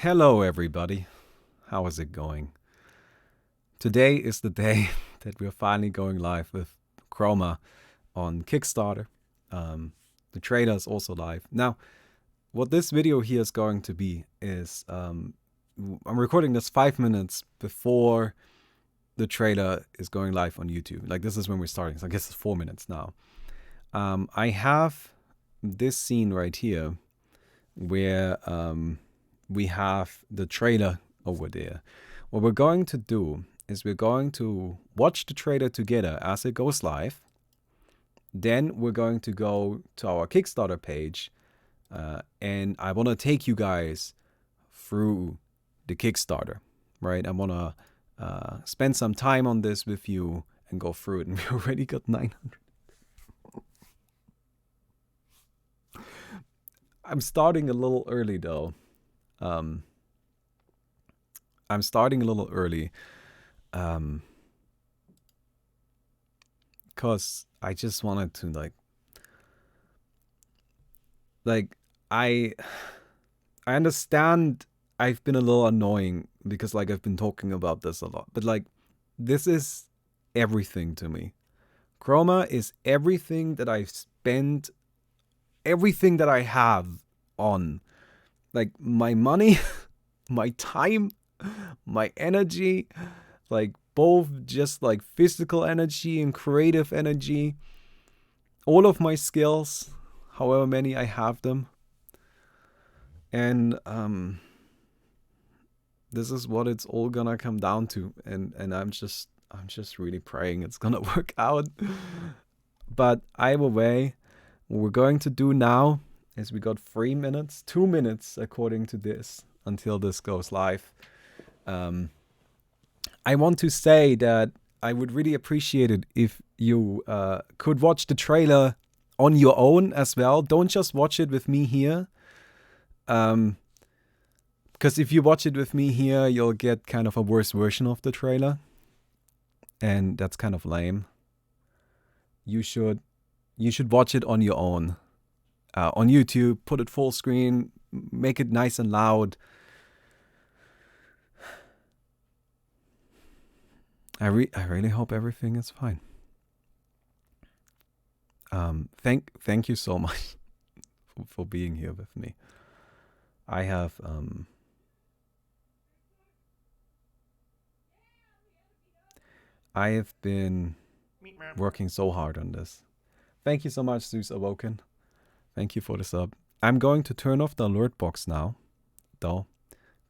Hello everybody, how is it going? Today is the day that we're finally going live with Chroma on Kickstarter. The trailer is also live. Now, what this video here is going to be is, I'm recording this 5 minutes before the trailer is going live on YouTube. Like, this is when we're starting, so I guess it's 4 minutes now. I have this scene right here where we have the trailer over there. What we're going to do is we're going to watch the trailer together as it goes live. Then we're going to go to our Kickstarter page, and I want to take you guys through the Kickstarter, right? I want to spend some time on this with you and go through it. And we already got 900. I'm starting a little early though. I'm starting a little early because I just wanted to I understand I've been a little annoying because I've been talking about this a lot, but this is everything to me. Chroma is everything that I've spent, everything that I have on, my money, my time, my energy, both just physical energy and creative energy, all of my skills, however many I have them. And this is what it's all gonna come down to, and I'm just really praying it's gonna work out. But either way, what we're going to do now is we got 3 minutes, 2 minutes according to this, until this goes live. I want to say that I would really appreciate it if you could watch the trailer on your own as well. Don't just watch it with me here. Because if you watch it with me here, you'll get kind of a worse version of the trailer. And that's kind of lame. You should watch it on your own. On YouTube, put it full screen, make it nice and loud. I really hope everything is fine. Thank you so much for being here with me. I have been working so hard on this. Thank you so much, Zeus Awoken. Thank you for the sub. I'm going to turn off the alert box now, though,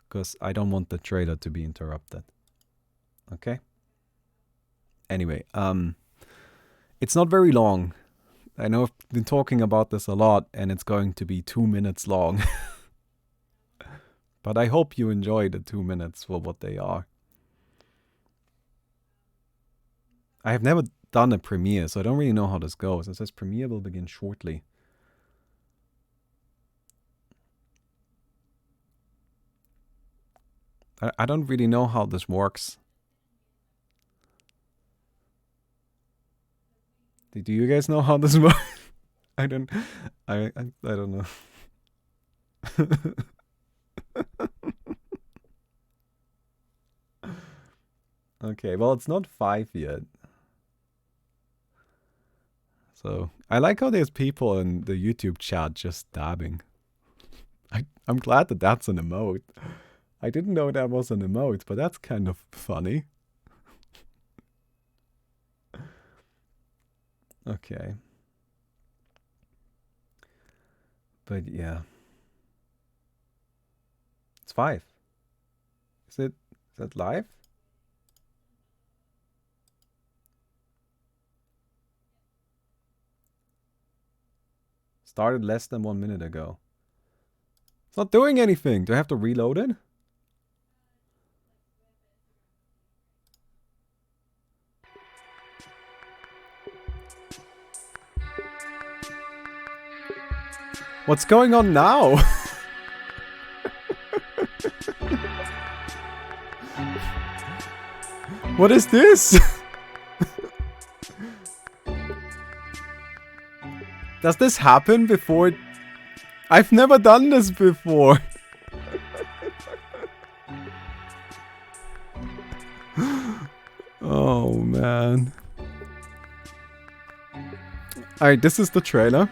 because I don't want the trailer to be interrupted. Okay? Anyway, it's not very long. I know I've been talking about this a lot, and it's going to be 2 minutes long. But I hope you enjoy the 2 minutes for what they are. I have never done a premiere, so I don't really know how this goes. It says premiere will begin shortly. I don't really know how this works. Do you guys know how this works? I don't know. Okay, well, it's not 5 yet. So I like how there's people in the YouTube chat just dabbing. I'm glad that that's an emote. I didn't know that was an emote, but that's kind of funny. Okay. But yeah. It's 5. Is that live? Started less than 1 minute ago. It's not doing anything. Do I have to reload it? What's going on now? What is this? Does this happen before? I've never done this before. Oh man. Alright, this is the trailer.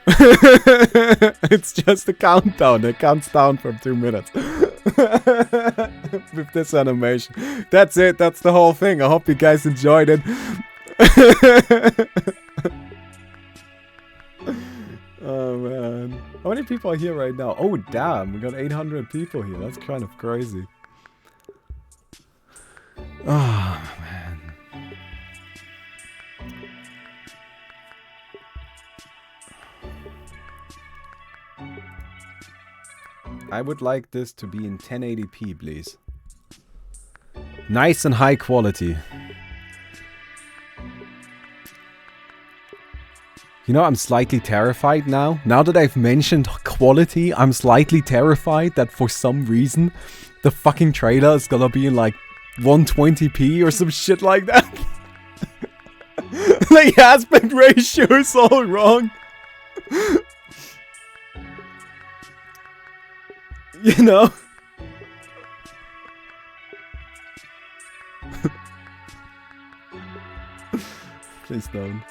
It's just a countdown. It counts down from 2 minutes. With this animation. That's it. That's the whole thing. I hope you guys enjoyed it. Oh man. How many people are here right now? Oh damn, we got 800 people here. That's kind of crazy. Oh man. I would like this to be in 1080p, please. Nice and high quality. You know, I'm slightly terrified now. Now that I've mentioned quality, I'm slightly terrified that for some reason the fucking trailer is gonna be in like 120p or some shit like that. The aspect ratio is all wrong. You know? Please don't.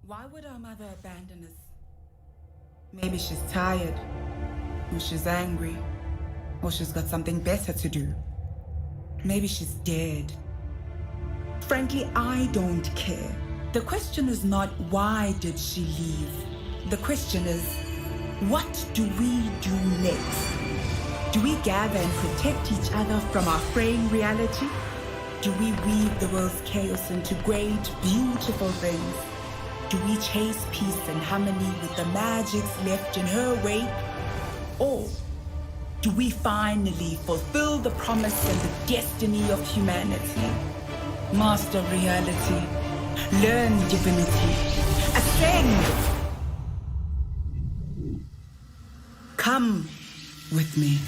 Why would our mother abandon us? Maybe she's tired, or she's angry, or she's got something better to do. Maybe she's dead. Frankly, I don't care. The question is not why did she leave? The question is, what do we do next? Do we gather and protect each other from our fraying reality? Do we weave the world's chaos into great, beautiful things? Do we chase peace and harmony with the magics left in her wake? Or do we finally fulfill the promise and the destiny of humanity? Master reality, learn divinity, ascend! Come with me.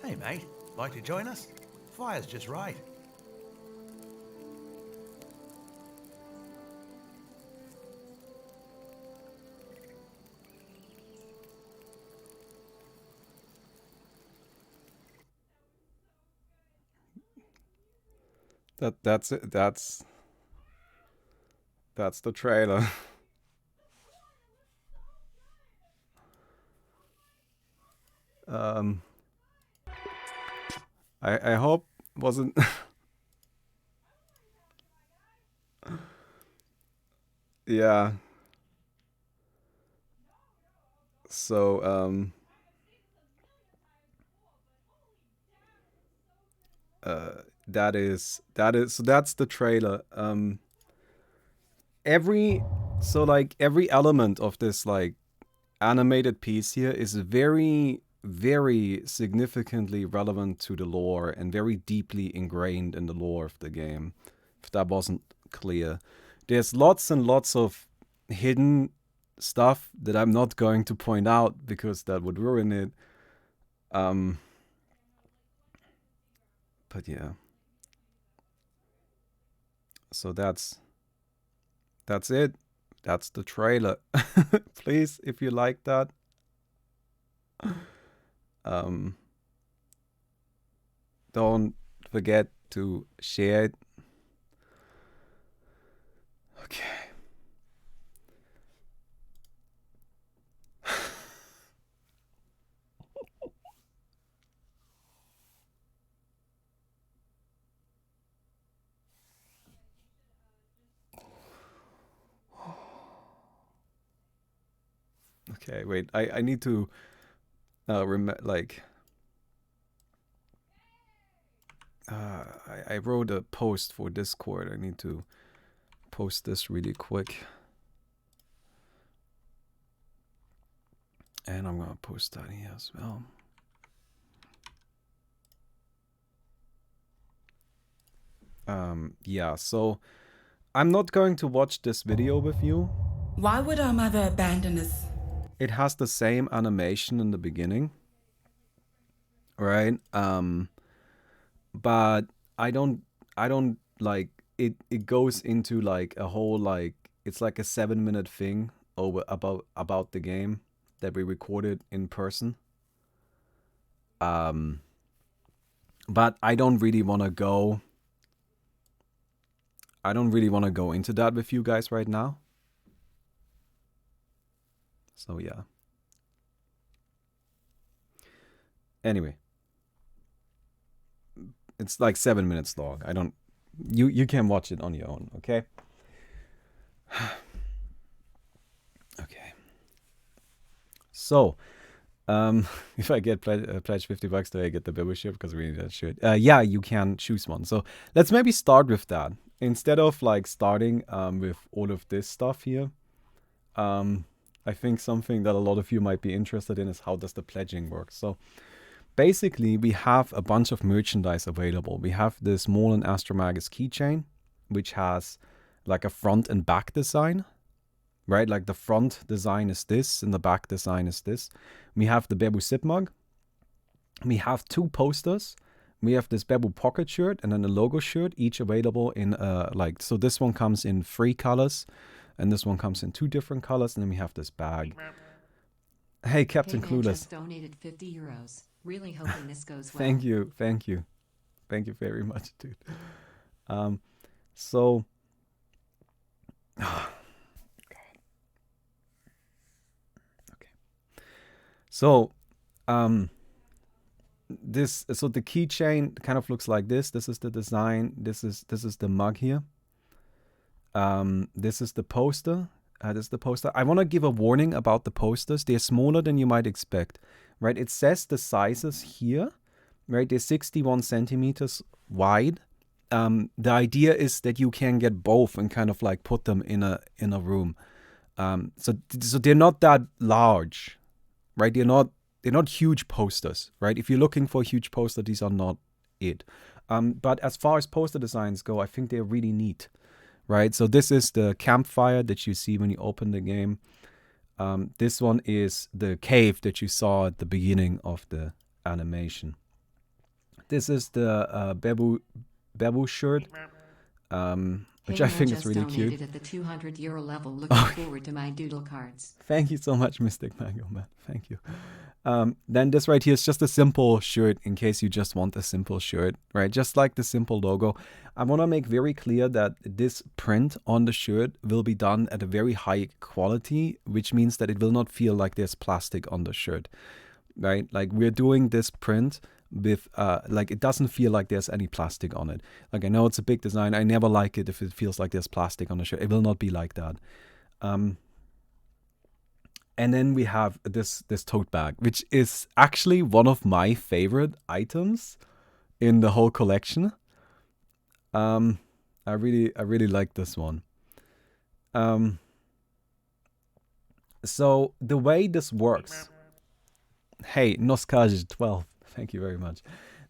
Hey mate, like to join us? Fire's just right. That's it. That's the trailer. I hope wasn't yeah. So so that's the trailer. Every element of this like animated piece here is very, very significantly relevant to the lore and very deeply ingrained in the lore of the game. If that wasn't clear, there's lots and lots of hidden stuff that I'm not going to point out because that would ruin it. But yeah. So that's it. That's the trailer. Please, if you like that, don't forget to share it. Okay. Okay, wait. I need to like. I wrote a post for Discord. I need to post this really quick. And I'm gonna post that here as well. Yeah, so I'm not going to watch this video with you. Why would our mother abandon us? It has the same animation in the beginning, right? But I don't like it. It goes into like a whole like it's like a 7-minute thing over about the game that we recorded in person. But I don't really want to go. I don't really want to go into that with you guys right now. So yeah. Anyway. It's like 7 minutes long. I don't you can watch it on your own, okay? Okay. So, if I get pledge $50, do I get the Bible shirt? Because we need that shirt. Yeah, you can choose one. So let's maybe start with that. Instead of like starting with all of this stuff here, I think something that a lot of you might be interested in is how does the pledging work. So basically, we have a bunch of merchandise available. We have this Molan Astromagus keychain, which has like a front and back design, right? Like the front design is this and the back design is this. We have the Bebu Sip mug. We have 2 posters. We have this Bebu pocket shirt and then a logo shirt, each available in like, so this one comes in 3 colors and this one comes in 2 different colors. And then we have this bag. Hey, Captain Clueless. Just donated €50. Really hoping this goes well. Thank you. Thank you very much, dude. So, oh, God. Okay. So, so the keychain kind of looks like this. This is the design. This is the mug here. This is the poster. This is the poster. I want to give a warning about the posters. They're smaller than you might expect, right? It says the sizes here, right? They're 61 centimeters wide. The idea is that you can get both and kind of like put them in a room. So they're not that large, right? They're not huge posters, right? If you're looking for a huge poster, these are not it. But as far as poster designs go, I think they're really neat. Right, so this is the campfire that you see when you open the game. This one is the cave that you saw at the beginning of the animation. This is the Bebu shirt, which I think is really cute. At the €200 level, looking forward to my doodle cards. Thank you so much, Mystic Vanguard, man. Thank you. Then this right here is just a simple shirt in case you just want a simple shirt, right? Just like the simple logo. I want to make very clear that this print on the shirt will be done at a very high quality, which means that it will not feel like there's plastic on the shirt, right? Like we're doing this print with, like it doesn't feel like there's any plastic on it. Like I know it's a big design. I never like it if it feels like there's plastic on the shirt. It will not be like that. And then we have this tote bag, which is actually one of my favorite items in the whole collection. I really like this one. So the way this works, hey, Nostalgia 12, thank you very much.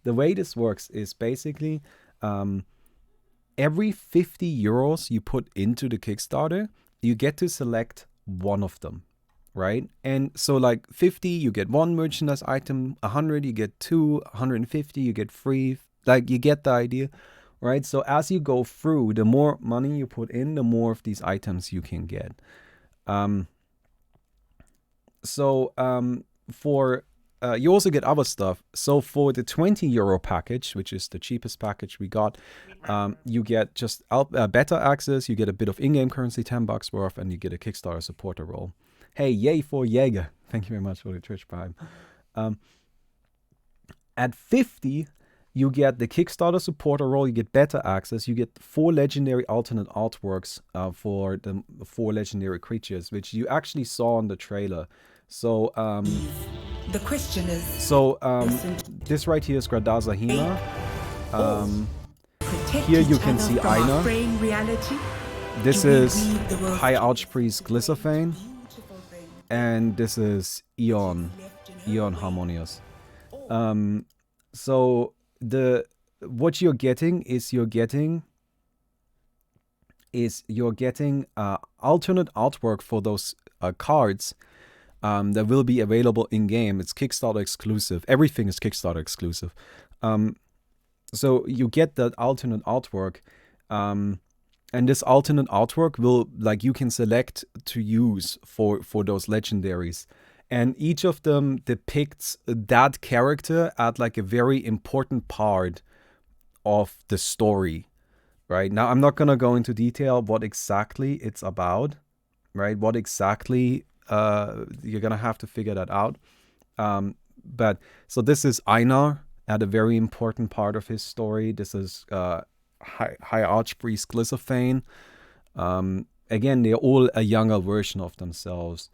The way this works is basically every €50 you put into the Kickstarter, you get to select one of them. Right? And so like 50, you get 1 merchandise item, 100, you get 2, 150, you get 3, like you get the idea, right? So as you go through, the more money you put in, the more of these items you can get. For you also get other stuff. So for the €20 package, which is the cheapest package we got, you get just beta access, you get a bit of in-game currency, $10 worth, and you get a Kickstarter supporter role. Hey, yay for Jaeger. Thank you very much for the Twitch Prime. At 50, you get the Kickstarter supporter role, you get beta access, you get 4 legendary alternate artworks for the 4 legendary creatures, which you actually saw in the trailer. So The question is, this right here is Gradaza Hema. protect Here you each can other see from our Aina. fraying reality? This Do we is weave the world's High Archpriest Glycephane, beautiful thing and this is Eon left in her wake? Harmonious. So what you're getting is you're getting alternate artwork for those cards that will be available in game. It's Kickstarter exclusive. Everything is Kickstarter exclusive. So you get that alternate artwork, and this alternate artwork will, like, you can select to use for those legendaries. And each of them depicts that character at like a very important part of the story, right? Now, I'm not going to go into detail what exactly it's about, right? What exactly, you're going to have to figure that out. But so this is Einar at a very important part of his story. This is High Archpriest Glycephane. Again, they're all a younger version of themselves.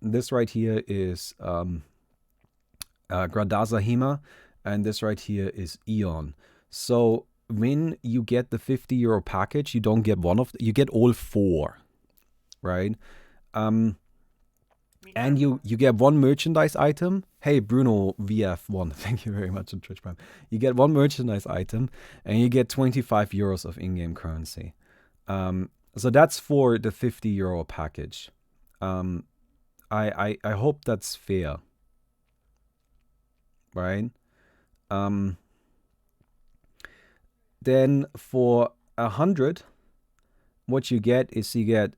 This right here is Gradaza Hema, and this right here is Eon. So when you get the €50 package, you don't get one of you get all four, right? And you get one merchandise item. Hey, Bruno VF1, thank you very much on Twitch Prime. You get one merchandise item, and you get €25 of in-game currency. So that's for the €50 package. I hope that's fair, right? Then for 100, what you get is you get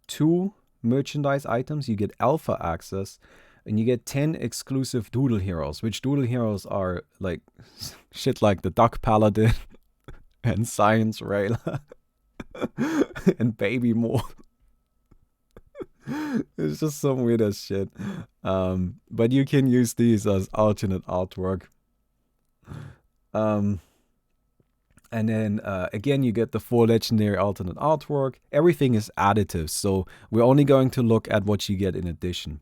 2 merchandise items, you get alpha access, and you get 10 exclusive doodle heroes, which doodle heroes are like shit like the Duck Paladin and Science Railer and Baby Moore. It's just some weird as shit. But you can use these as alternate artwork. And then again, you get the 4 legendary alternate artwork. Everything is additive, so we're only going to look at what you get in addition.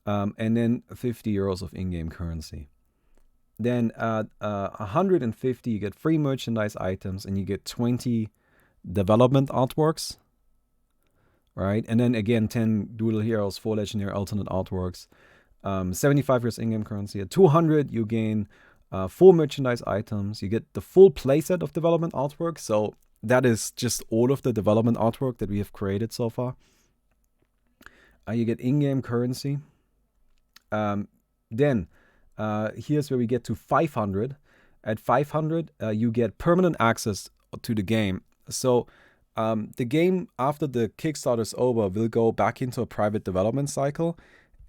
And then €50 of in-game currency. Then at 150, you get 3 merchandise items, and you get 20 development artworks. Right, and then again 10 doodle heroes, 4 legendary alternate artworks, 75 in-game currency. At 200, you gain 4 merchandise items. You get the full playset of development artwork. So that is just all of the development artwork that we have created so far. You get in-game currency. Then here's where we get to 500. At 500, you get permanent access to the game. So the game, after the Kickstarter is over, will go back into a private development cycle,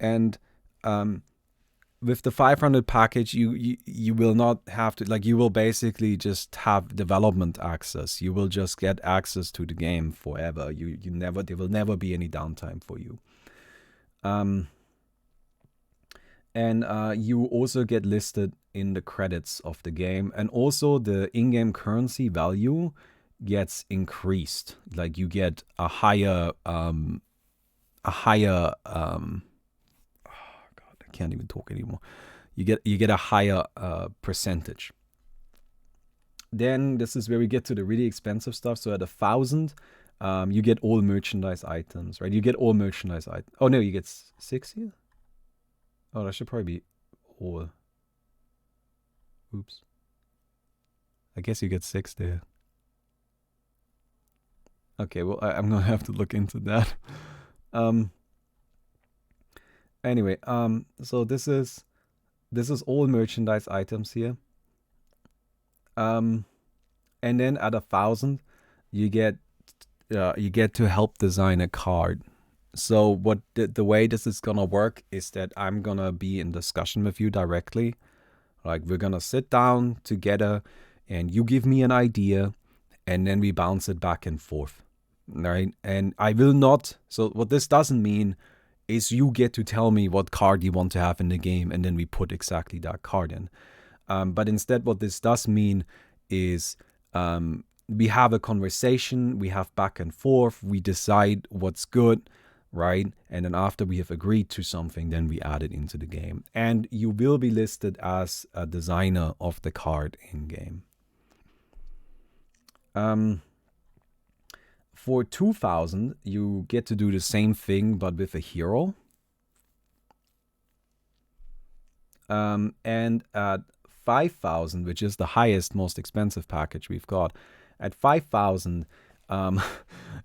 and with the 500 package, you will not have to, like, you will basically just have development access. You will just get access to the game forever. There will never be any downtime for you. And you also get listed in the credits of the game, and also the in-game currency value gets increased. Like, you get a higher oh god, I can't even talk anymore. You get a higher percentage. Then this is where we get to the really expensive stuff. So at 1,000, you get all merchandise items, right? You get all merchandise items. Oh no, you get 6 here. Oh, that should probably be all. Oops. I guess you get 6 there. Okay, well, I'm gonna have to look into that. Anyway, so this is all merchandise items here. And then at 1,000, you get to help design a card. So what the way this is gonna work is that I'm gonna be in discussion with you directly. Like, we're gonna sit down together, and you give me an idea, and then we bounce it back and forth, right? And I will not. So what this doesn't mean is you get to tell me what card you want to have in the game, and then we put exactly that card in. But instead, what this does mean is we have a conversation, we have back and forth, we decide what's good, right? And then after we have agreed to something, then we add it into the game. And you will be listed as a designer of the card in game. For 2,000, you get to do the same thing, but with a hero. And at 5,000, which is the highest, most expensive package we've got, at 5,000,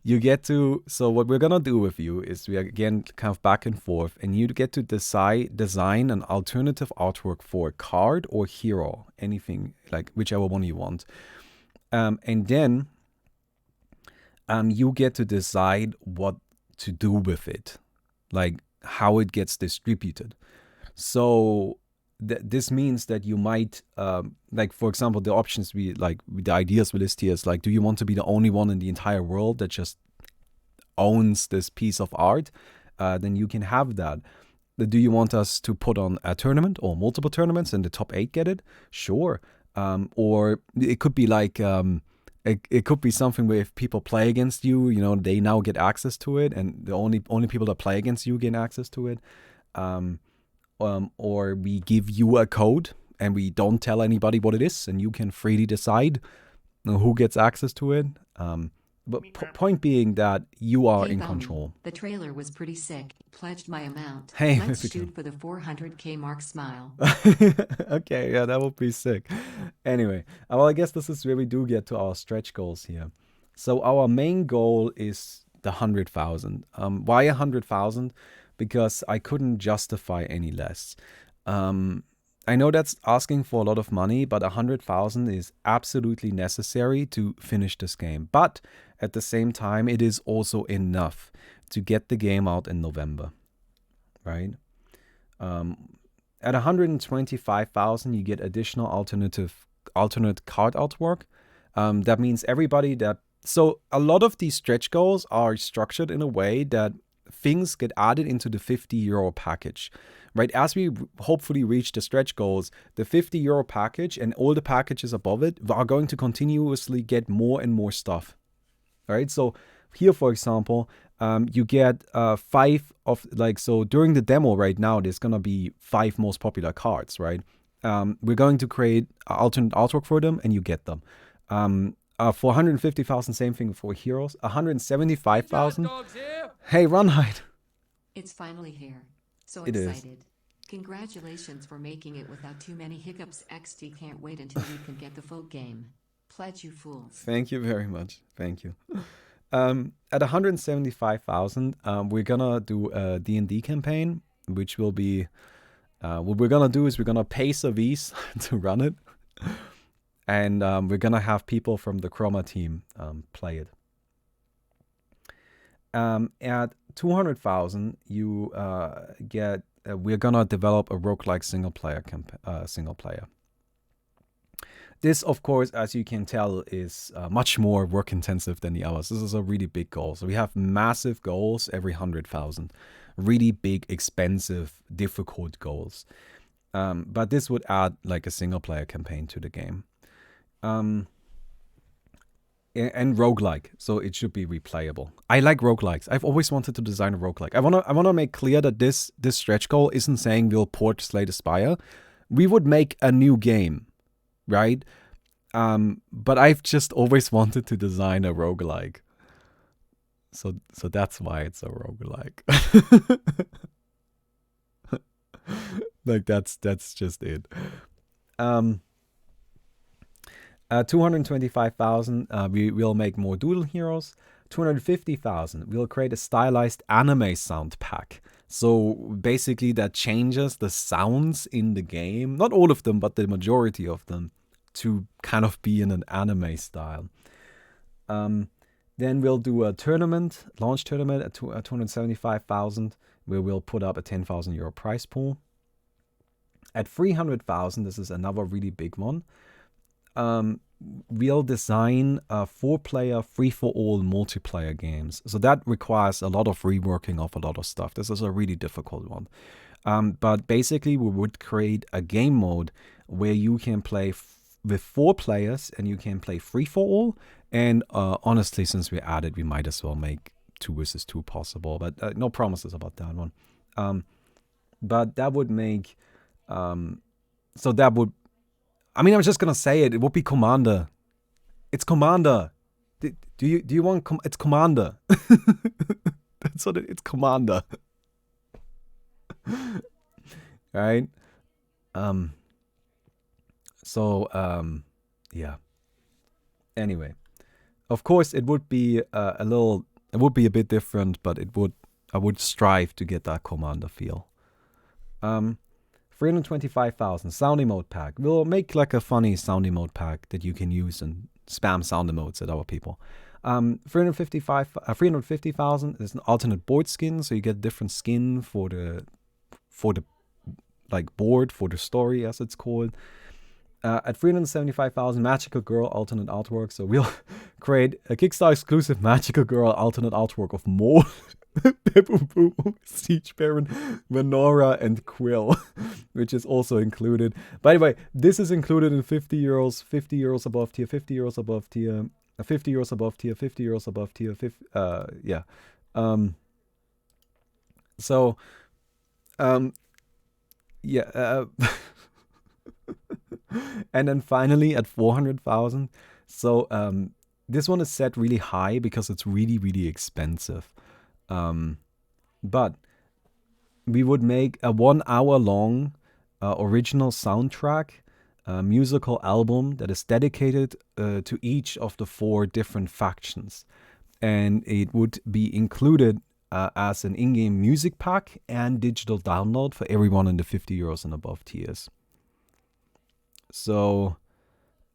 you get to, so what we're gonna do with you is we are again kind of back and forth, and you get to design an alternative artwork for a card or hero, anything, like whichever one you want. And then you get to decide what to do with it, like how it gets distributed. So this means that you might, like, for example, the options the ideas we list here is like, do you want to be the only one in the entire world that just owns this piece of art? Then you can have that. Do you want us to put on a tournament or multiple tournaments and the top 8 get it? Sure. Or it could be like, it could be something where if people play against you, you know, they now get access to it, and the only people that play against you get access to it. Or we give you a code and we don't tell anybody what it is, and you can freely decide who gets access to it. But point being that you are in control. The trailer was pretty sick. Pledged my amount. Hey, let's shoot for the 400k mark. Smile. Okay, yeah, that would be sick. Anyway, well, I guess this is where we do get to our stretch goals here. So our main goal is the 100,000. Why 100,000? Because I couldn't justify any less. I know that's asking for a lot of money, but 100,000 is absolutely necessary to finish this game. But at the same time, it is also enough to get the game out in November, right? At 125,000, you get additional alternate card artwork. That means everybody that... So a lot of these stretch goals are structured in a way that things get added into the 50 euro package, right? As we hopefully reach the stretch goals, the 50 euro package and all the packages above it are going to continuously get more and more stuff, right? So here, for example, you get 5 of, like, so during the demo right now, there's going to be 5 most popular cards, right? We're going to create alternate artwork for them, and you get them. For 150,000, same thing for heroes. 175,000. Hey, Runhide. It's finally here. So It is. excited. Congratulations for making it without too many hiccups. XD can't wait until we can get the full game. Pledge you fools. Thank you very much. Thank you. At 175,000, we're gonna do a D&D campaign, which will be, what we're gonna do is we're gonna pay Savis to run it. And we're gonna have people from the Chroma team play it. At 200,000, you get. We're gonna develop a roguelike single player. This, of course, as you can tell, is much more work intensive than the others. This is a really big goal. So we have massive goals every 100,000, really big, expensive, difficult goals. But this would add like a single player campaign to the game. And roguelike, so it should be replayable. I like roguelikes. I've always wanted to design a roguelike. I wanna make clear that this stretch goal isn't saying we'll port Slay the Spire. We would make a new game, right? But I've just always wanted to design a roguelike. So that's why it's a roguelike. Like that's just it. 225,000, we will make more doodle heroes. 250,000, we'll create a stylized anime sound pack. So basically that changes the sounds in the game, not all of them, but the majority of them, to kind of be in an anime style. Then we'll do a launch tournament at 275,000, where we'll put up a 10,000 euro prize pool. At 300,000, this is another really big one. We'll design 4-player free-for-all multiplayer games. So that requires a lot of reworking of a lot of stuff. This is a really difficult one. But basically, we would create a game mode where you can play with 4 players and you can play free-for-all. And honestly, since we added, we might as well make 2 versus 2 possible, but no promises about that one. But that would make, so that would, I mean, I'm just gonna say it. It would be Commander. It's Commander. Do you want? It's Commander. That's what it's Commander. Right. Yeah. Anyway, of course, it would be it would be a bit different, but I would strive to get that Commander feel. 325,000 sound emote pack. We'll make like a funny sound emote pack that you can use and spam sound emotes at other people. 350,000 is an alternate board skin, so you get a different skin for the like board for the story, as it's called. At 375,000, Magical Girl alternate artwork. So we'll create a Kickstarter exclusive Magical Girl alternate artwork of Mo, Pepu, Siege Baron, Venora, and Quill, which is also included. By the way, this is included in 50 euros, 50 euros above tier, 50 euros above tier, 50 euros above tier, 50 euros above tier, yeah. Yeah. And then finally at 400,000. So this one is set really high because it's really, really expensive. But we would make a 1 hour long original soundtrack musical album that is dedicated to each of the 4 different factions. And it would be included as an in-game music pack and digital download for everyone in the 50 euros and above tiers. So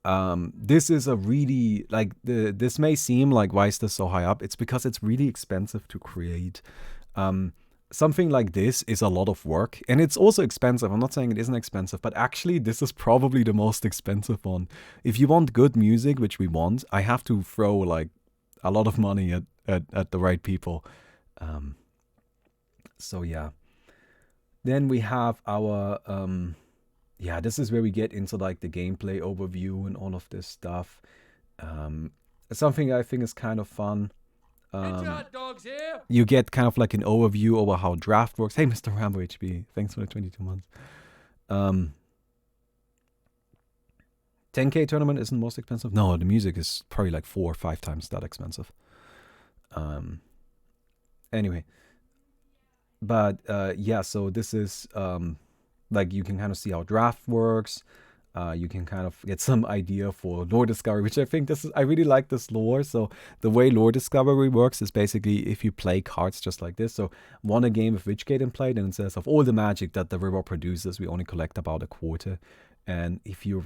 this is a really, like, this may seem like, why is this so high up? It's because it's really expensive to create. Something like this is a lot of work, and it's also expensive. I'm not saying it isn't expensive, but actually this is probably the most expensive one. If you want good music, which we want, I have to throw like a lot of money at the right people. So yeah. Then we have our yeah, this is where we get into like the gameplay overview and all of this stuff. Something I think is kind of fun. You get kind of like an overview over how draft works. Hey, Mr. Rambo HB, thanks for the 22 months. 10k tournament isn't most expensive. No, the music is probably like 4 or 5 times that expensive. Anyway, but yeah, so this is like you can kind of see how draft works. You can kind of get some idea for lore discovery, which I think I really like this lore. So the way lore discovery works is basically if you play cards just like this. So won a game of Witchgate and played, and it says of all the magic that the river produces, we only collect about a quarter. And if you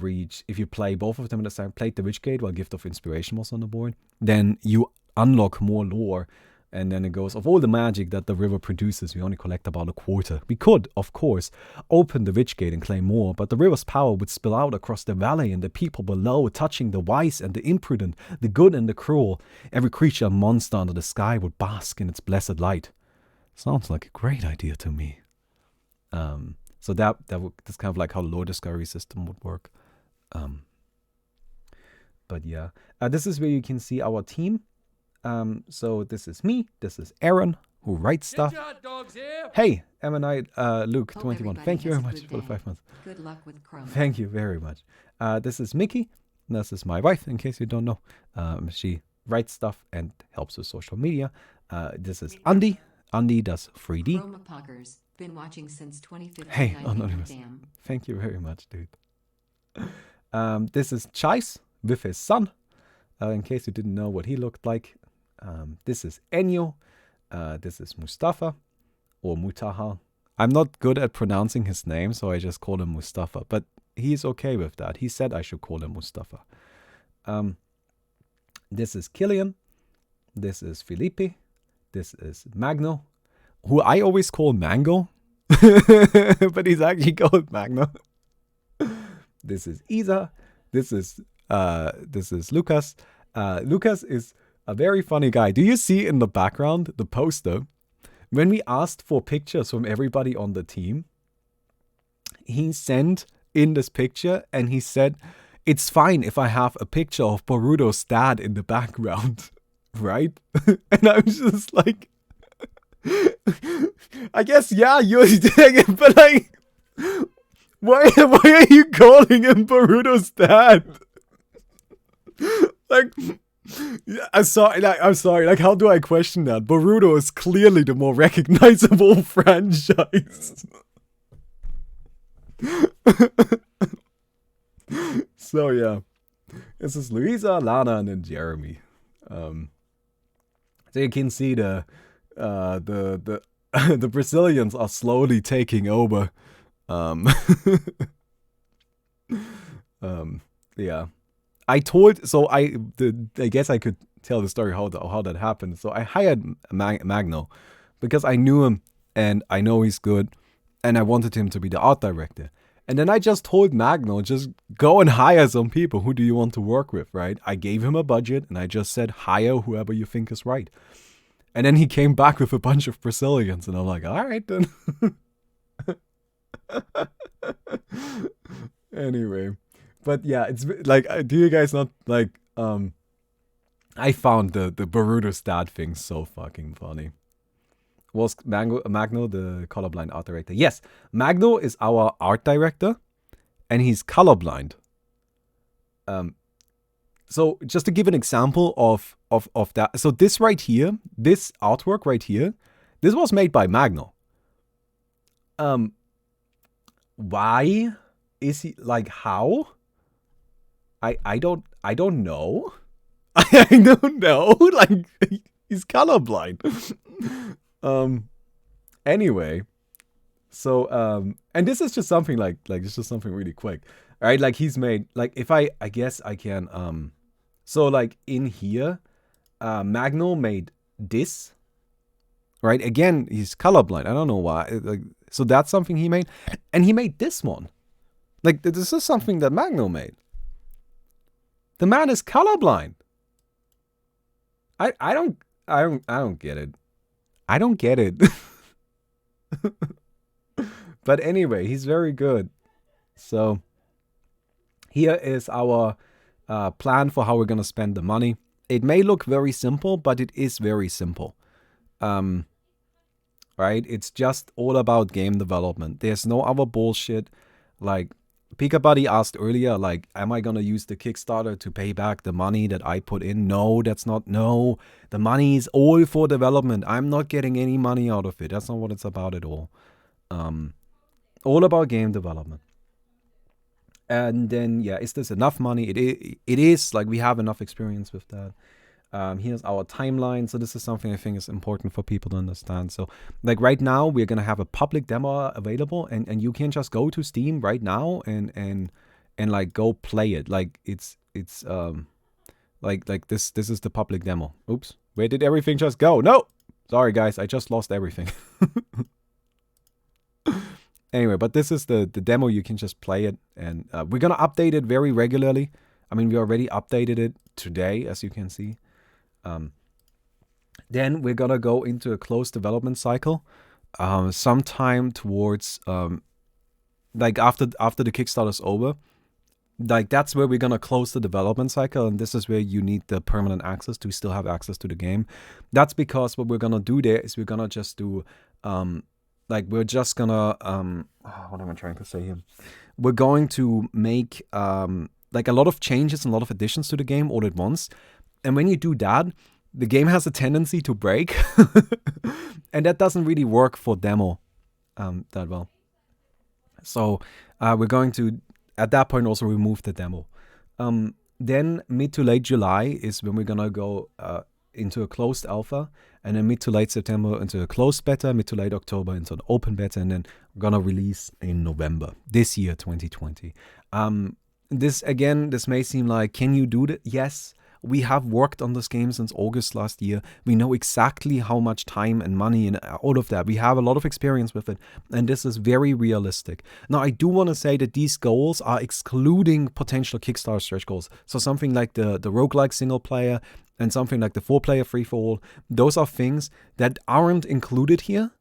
play both of them at the same, played the Witchgate while Gift of Inspiration was on the board, then you unlock more lore. And then it goes, of all the magic that the river produces, we only collect about a quarter. We could, of course, open the Witchgate and claim more, but the river's power would spill out across the valley and the people below, touching the wise and the imprudent, the good and the cruel. Every creature and monster under the sky would bask in its blessed light. Sounds like a great idea to me. So that's kind of like how the lore discovery system would work. But yeah, this is where you can see our team. So this is me, this is Aaron, who writes stuff. Hey, Luke, 21. Thank you very much for the 5 months. Good luck with Chroma. Thank you very much. This is Mickey. This is my wife, in case you don't know. She writes stuff and helps with social media. This is Andy. Andy does 3D. Chroma Poggers, been watching since 2015. Hey, Anonymous. Thank you very much, dude. This is Chais with his son. In case you didn't know what he looked like. This is Enyo. This is Mustafa or Mutaha. I'm not good at pronouncing his name, so I just call him Mustafa. But he's okay with that. He said I should call him Mustafa. This is Killian. This is Felipe. This is Magno, who I always call Mango, but he's actually called Magno. This is Isa. This is Lucas. Lucas is a very funny guy. Do you see in the background the poster? When we asked for pictures from everybody on the team, he sent in this picture and he said, it's fine if I have a picture of Boruto's dad in the background. right? And I'm just like, I guess, yeah, you're doing it, but like, why are you calling him Baruto's dad? Like, I'm sorry. Like, how do I question that? Boruto is clearly the more recognizable franchise. So yeah, this is Luisa, Lana, and then Jeremy. So you can see the the Brazilians are slowly taking over. Yeah. I guess I could tell the story how that happened. So I hired Magno because I knew him and I know he's good and I wanted him to be the art director. And then I just told Magno, just go and hire some people. Who do you want to work with, right? I gave him a budget and I just said, hire whoever you think is right. And then he came back with a bunch of Brazilians and I'm like, all right then. Anyway. But yeah, it's like, do you guys not like, I found the Boruto stat thing so fucking funny. Was Magno the colorblind art director? Yes, Magno is our art director, and he's colorblind. So just to give an example of that, so this right here, this artwork right here, this was made by Magno. Why is he like how? I don't know. I don't know. Like he's colorblind. Anyway, so and this is just something like it's just something really quick. All right, like he's made like if I guess I can so like in here Magno made this. Right? Again, he's colorblind. I don't know why. Like so that's something he made, and he made this one. Like this is something that Magno made. The man is colorblind. I don't get it. I don't get it. But anyway, he's very good. So here is our plan for how we're gonna spend the money. It may look very simple, but it is very simple. Right? It's just all about game development. There's no other bullshit. Like Pika Buddy asked earlier, like, am I gonna use the Kickstarter to pay back the money that I put in? No, that's not. No, the money is all for development. I'm not getting any money out of it. That's not what it's about at all. All about game development. And then, yeah, is this enough money? It is. Like, we have enough experience with that. Here's our timeline. So this is something I think is important for people to understand. So like right now we're gonna have a public demo available, and you can just go to Steam right now and like go play it. Like it's like this is the public demo. Oops, where did everything just go? No, sorry guys, I just lost everything. Anyway, but this is the demo. You can just play it, and we're gonna update it very regularly. I mean, we already updated it today, as you can see. Then we're gonna go into a closed development cycle, sometime towards like after the Kickstarter's over. Like that's where we're gonna close the development cycle, and this is where you need the permanent access to still have access to the game. That's because what we're gonna do there is we're gonna just do like we're just gonna what am I trying to say here? We're going to make like a lot of changes and a lot of additions to the game all at once. And when you do that, the game has a tendency to break. And that doesn't really work for demo that well. So we're going to, at that point, also remove the demo. Then mid to late July is when we're going to go into a closed alpha. And then mid to late September into a closed beta, mid to late October into an open beta. And then we're going to release in November this year, 2020. This may seem like, can you do that? Yes, we have worked on this game since August last year. We know exactly how much time and money and all of that. We have a lot of experience with it, and this is very realistic. Now, I do want to say that these goals are excluding potential Kickstarter stretch goals. So something like the roguelike single player and something like the 4-player free-for-all, those are things that aren't included here,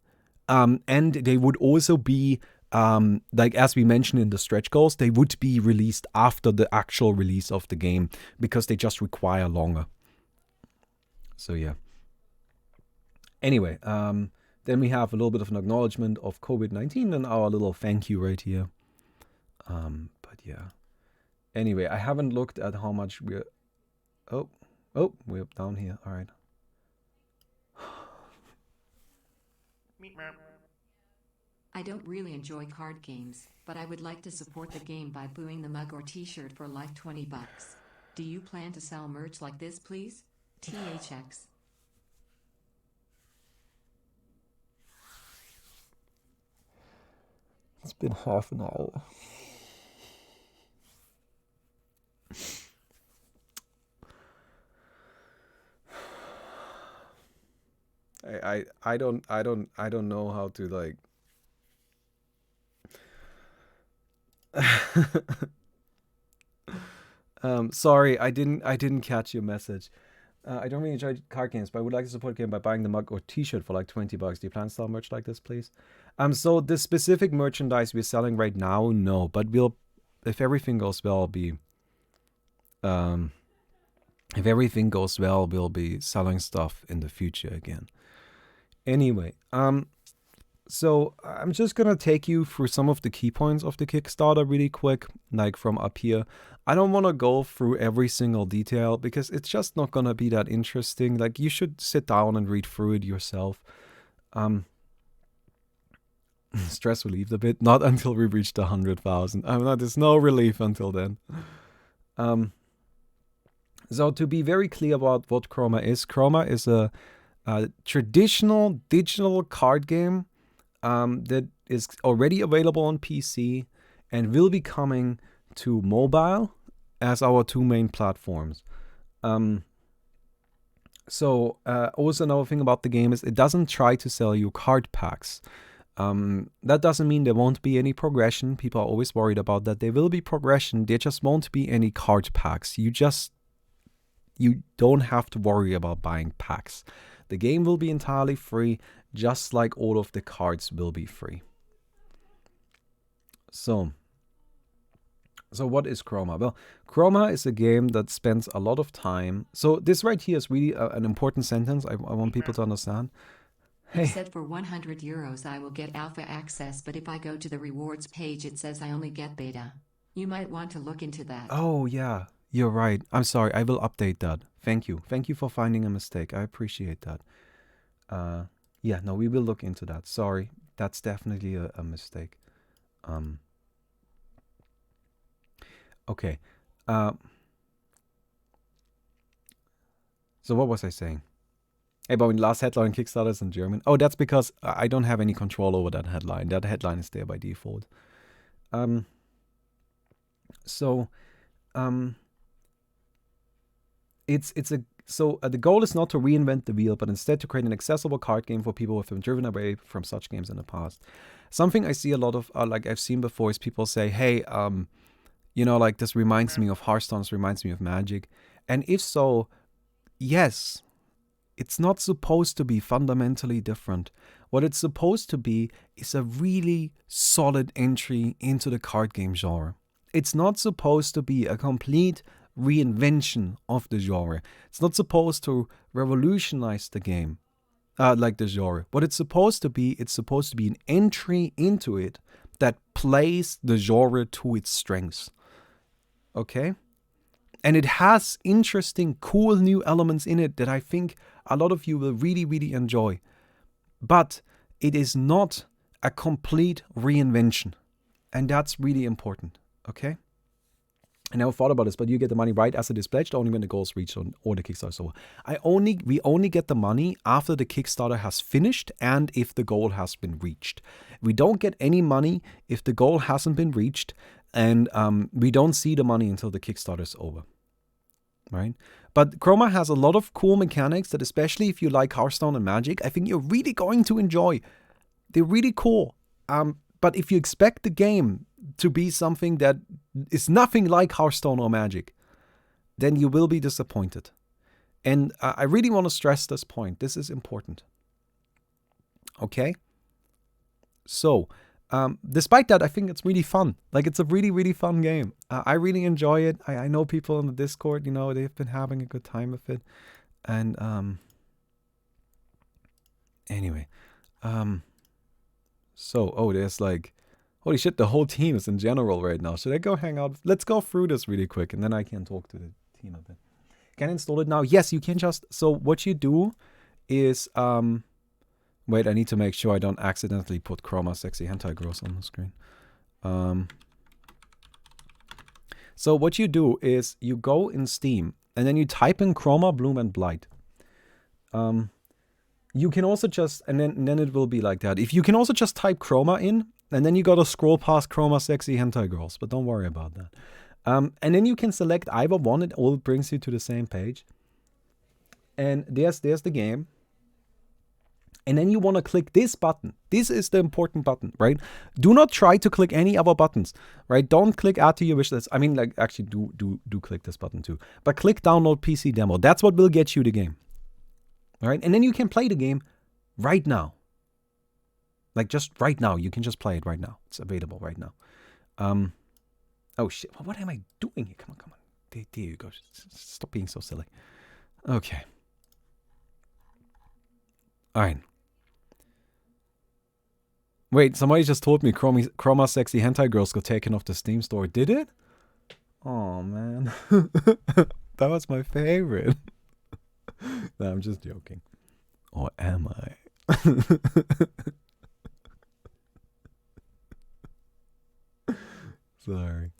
and they would also be like as we mentioned in the stretch goals, they would be released after the actual release of the game because they just require longer. So yeah. Anyway, then we have a little bit of an acknowledgement of COVID-19 and our little thank you right here. But yeah. Anyway, I haven't looked at how much we're... Oh, we're down here. All right. I don't really enjoy card games, but I would like to support the game by booing the mug or t-shirt for like $20. Do you plan to sell merch like this, please? THX. It's been half an hour. I don't know how to like sorry, I didn't catch your message. I don't really enjoy card games, but I would like to support the game by buying the mug or t-shirt for like $20. Do you plan to sell merch like this, please? So the specific merchandise we're selling right now, no, but we'll, if everything goes well, we'll be selling stuff in the future again. Anyway, so I'm just gonna take you through some of the key points of the Kickstarter really quick, like from up here. I don't want to go through every single detail because it's just not gonna be that interesting. Like, you should sit down and read through it yourself. Stress relieved a bit, not until we reach the 100,000. There's no relief until then. So to be very clear about what Chroma is a traditional digital card game that is already available on PC and will be coming to mobile as our two main platforms. Also another thing about the game is it doesn't try to sell you card packs. That doesn't mean there won't be any progression. People are always worried about that. There will be progression. There just won't be any card packs. You don't have to worry about buying packs. The game will be entirely free, just like all of the cards will be free. So what is Chroma? Well, Chroma is a game that spends a lot of time. So this right here is really an important sentence I want people to understand. Hey. It said for €100 I will get alpha access, but if I go to the rewards page it says I only get beta. You might want to look into that. Oh yeah, you're right. I'm sorry, I will update that. Thank you. Thank you for finding a mistake. I appreciate that. Yeah, no, we will look into that. Sorry, that's definitely a mistake. Okay. So what was I saying? Hey, but when last headline Kickstarter is in German. Oh, that's because I don't have any control over that headline. That headline is there by default. The goal is not to reinvent the wheel, but instead to create an accessible card game for people who have been driven away from such games in the past. Something I see a lot of, like I've seen before, is people say, hey, like this reminds me of Hearthstone, this reminds me of Magic. And if so, yes, it's not supposed to be fundamentally different. What it's supposed to be is a really solid entry into the card game genre. It's not supposed to be a complete reinvention of the genre. It's not supposed to revolutionize the game, like the genre. What it's supposed to be an entry into it that plays the genre to its strengths. Okay? And it has interesting, cool new elements in it that I think a lot of you will really, really enjoy. But it is not a complete reinvention. And that's really important. Okay? I never thought about this, but you get the money right as it is pledged only when the goal is reached or the Kickstarter is over. We only get the money after the Kickstarter has finished and if the goal has been reached. We don't get any money if the goal hasn't been reached, and we don't see the money until the Kickstarter is over. Right? But Chroma has a lot of cool mechanics that, especially if you like Hearthstone and Magic, I think you're really going to enjoy. They're really cool. But if you expect the game to be something that is nothing like Hearthstone or Magic, then you will be disappointed. And I really want to stress this point. This is important. Okay? So, despite that, I think it's really fun. Like, it's a really, really fun game. I really enjoy it. I know people in the Discord, they've been having a good time with it. And Anyway, so there's like, holy shit, the whole team is in general right now. Should I go hang out? Let's go through this really quick, and then I can talk to the team a bit. Can I install it now? Yes, you can just. So what you do is wait, I need to make sure I don't accidentally put Chroma Sexy Hentai Girls on the screen. So what you do is you go in Steam and then you type in Chroma, Bloom, and Blight. You can also just, and then it will be like that. If you can also just type Chroma in, and then you gotta scroll past Chroma Sexy Hentai Girls, but don't worry about that. And then you can select either one, it all brings you to the same page. And there's the game. And then you want to click this button. This is the important button, right? Do not try to click any other buttons, right? Don't click add to your wish list. I mean, like, actually do click this button too. But click download PC demo. That's what will get you the game. All right? And then you can play the game right now. Like, just right now. You can just play it right now. It's available right now. Oh, shit. What am I doing here? Come on. There you go. Stop being so silly. Okay. All right. Wait, somebody just told me Chroma Sexy Hentai Girls got taken off the Steam store. Did it? Oh, man. That was my favorite. No, I'm just joking. Or am I? Sorry.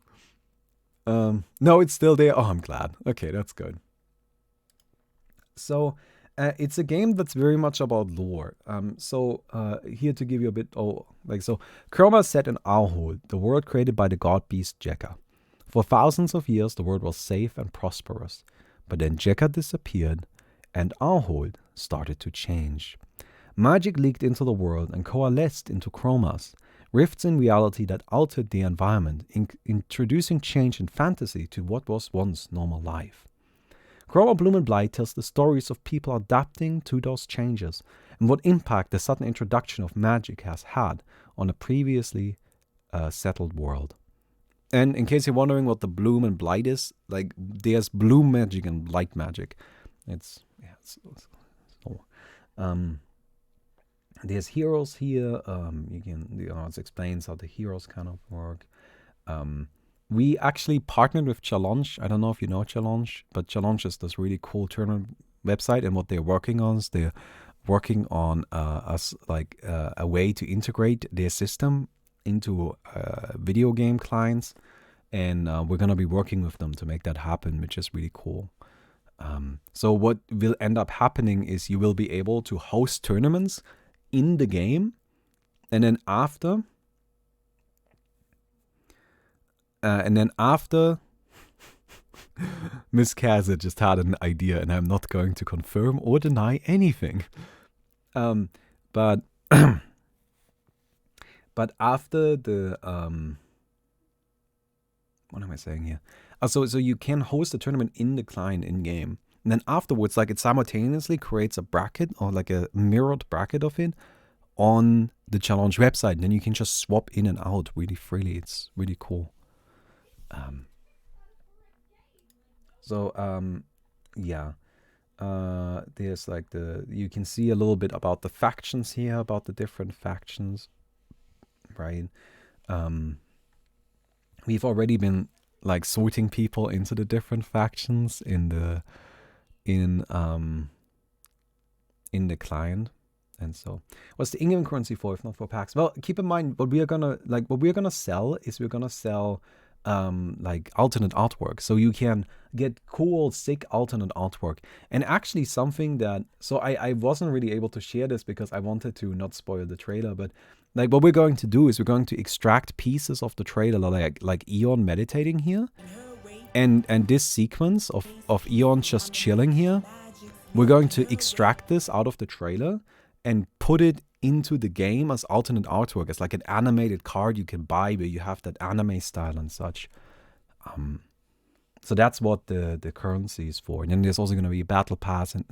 No, it's still there. Oh, I'm glad. Okay, that's good. So, it's a game that's very much about lore. Here to give you a bit, Chroma is set in Owlhold, the world created by the god beast Jekka. For thousands of years, the world was safe and prosperous. But then Jekka disappeared, and Owlhold started to change. Magic leaked into the world and coalesced into chromas, rifts in reality that altered the environment, introducing change and fantasy to what was once normal life. Chroma, Bloom, and Blight tells the stories of people adapting to those changes and what impact the sudden introduction of magic has had on a previously settled world. And in case you're wondering what the Bloom and Blight is, like, there's Bloom magic and Blight magic. There's heroes here. It explains how the heroes kind of work. We actually partnered with Challenge. I don't know if you know Challenge, but Challenge is this really cool tournament website, and what they're working on is they're working on a way to integrate their system into video game clients, and we're gonna be working with them to make that happen, which is really cool. So what will end up happening is you will be able to host tournaments in the game, and then after Miss Kaza just had an idea, and I'm not going to confirm or deny anything. But after the what am I saying here? So you can host a tournament in the client in game, and then afterwards, like, it simultaneously creates a bracket or like a mirrored bracket of it on the Challenge website, and then you can just swap in and out really freely. It's really cool. There's like you can see a little bit about the factions here, about the different factions, right? We've already been like sorting people into the different factions in the client. And so, what's the in-game currency for if not for packs? Well, keep in mind what we're gonna sell is like alternate artwork. So you can get cool, sick alternate artwork. And actually something that, so I wasn't really able to share this because I wanted to not spoil the trailer, but like what we're going to do is we're going to extract pieces of the trailer, like Eon meditating here. And this sequence of Eon just chilling here, we're going to extract this out of the trailer and put it into the game as alternate artwork, as like an animated card you can buy where you have that anime style and such. So that's what the currency is for. And then there's also going to be a battle pass, and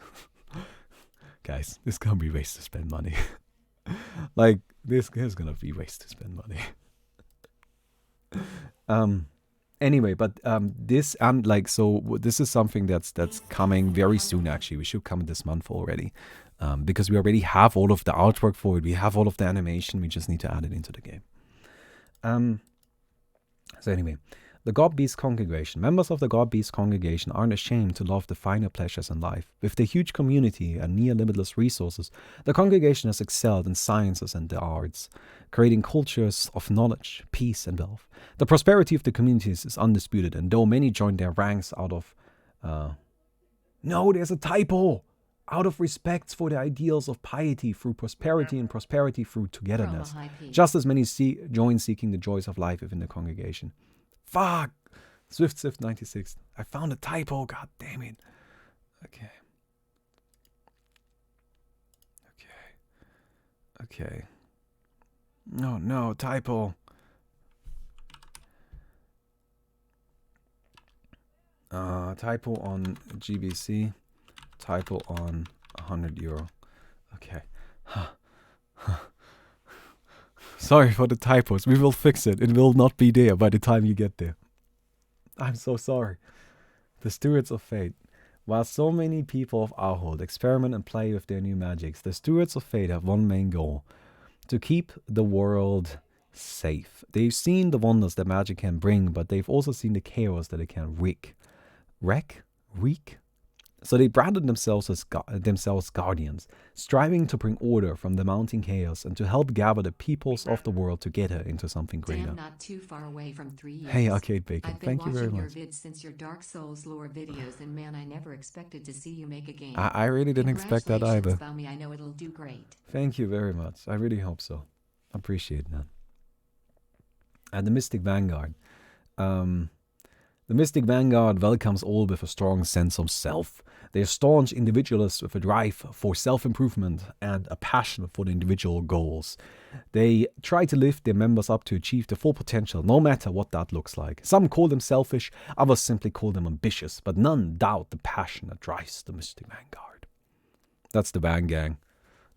guys, this is going to be ways to spend money. Like, this is going to be ways to spend money. Anyway, but this is something that's coming very soon. Actually, we should come this month already. because we already have all of the artwork for it. We have all of the animation. We just need to add it into the game. So anyway, the God Beast Congregation. Members of the God Beast Congregation aren't ashamed to love the finer pleasures in life. With their huge community and near limitless resources, the congregation has excelled in sciences and the arts, creating cultures of knowledge, peace, and wealth. The prosperity of the communities is undisputed, and though many join their ranks out of... no, there's a typo! Out of respect for the ideals of piety through prosperity and prosperity through togetherness. Just as many join seeking the joys of life within the congregation. Fuck! Swift 96. I found a typo, god damn it. Okay. No, typo. Typo on GBC. Typo on €100. Okay. Sorry for the typos. We will fix it. It will not be there by the time you get there. I'm so sorry. The Stewards of Fate. While so many people of our hold experiment and play with their new magics, the Stewards of Fate have one main goal: to keep the world safe. They've seen the wonders that magic can bring, but they've also seen the chaos that it can wreak. So they branded themselves as guardians, striving to bring order from the mounting chaos and to help gather the peoples of the world together into something greater. Damn, not too far away from 3 years. Hey, Arcade Bacon, thank you very much. I've been watching your vids since your Dark Souls lore videos, and man, I never expected to see you make a game. I really didn't expect that either. Congratulations, Bummy. I know it'll do great. Thank you very much. I really hope so. Appreciate that. And the Mystic Vanguard. The Mystic Vanguard welcomes all with a strong sense of self. They are staunch individualists with a drive for self-improvement and a passion for the individual goals. They try to lift their members up to achieve their full potential, no matter what that looks like. Some call them selfish, others simply call them ambitious, but none doubt the passion that drives the Mystic Vanguard. That's the Van Gang.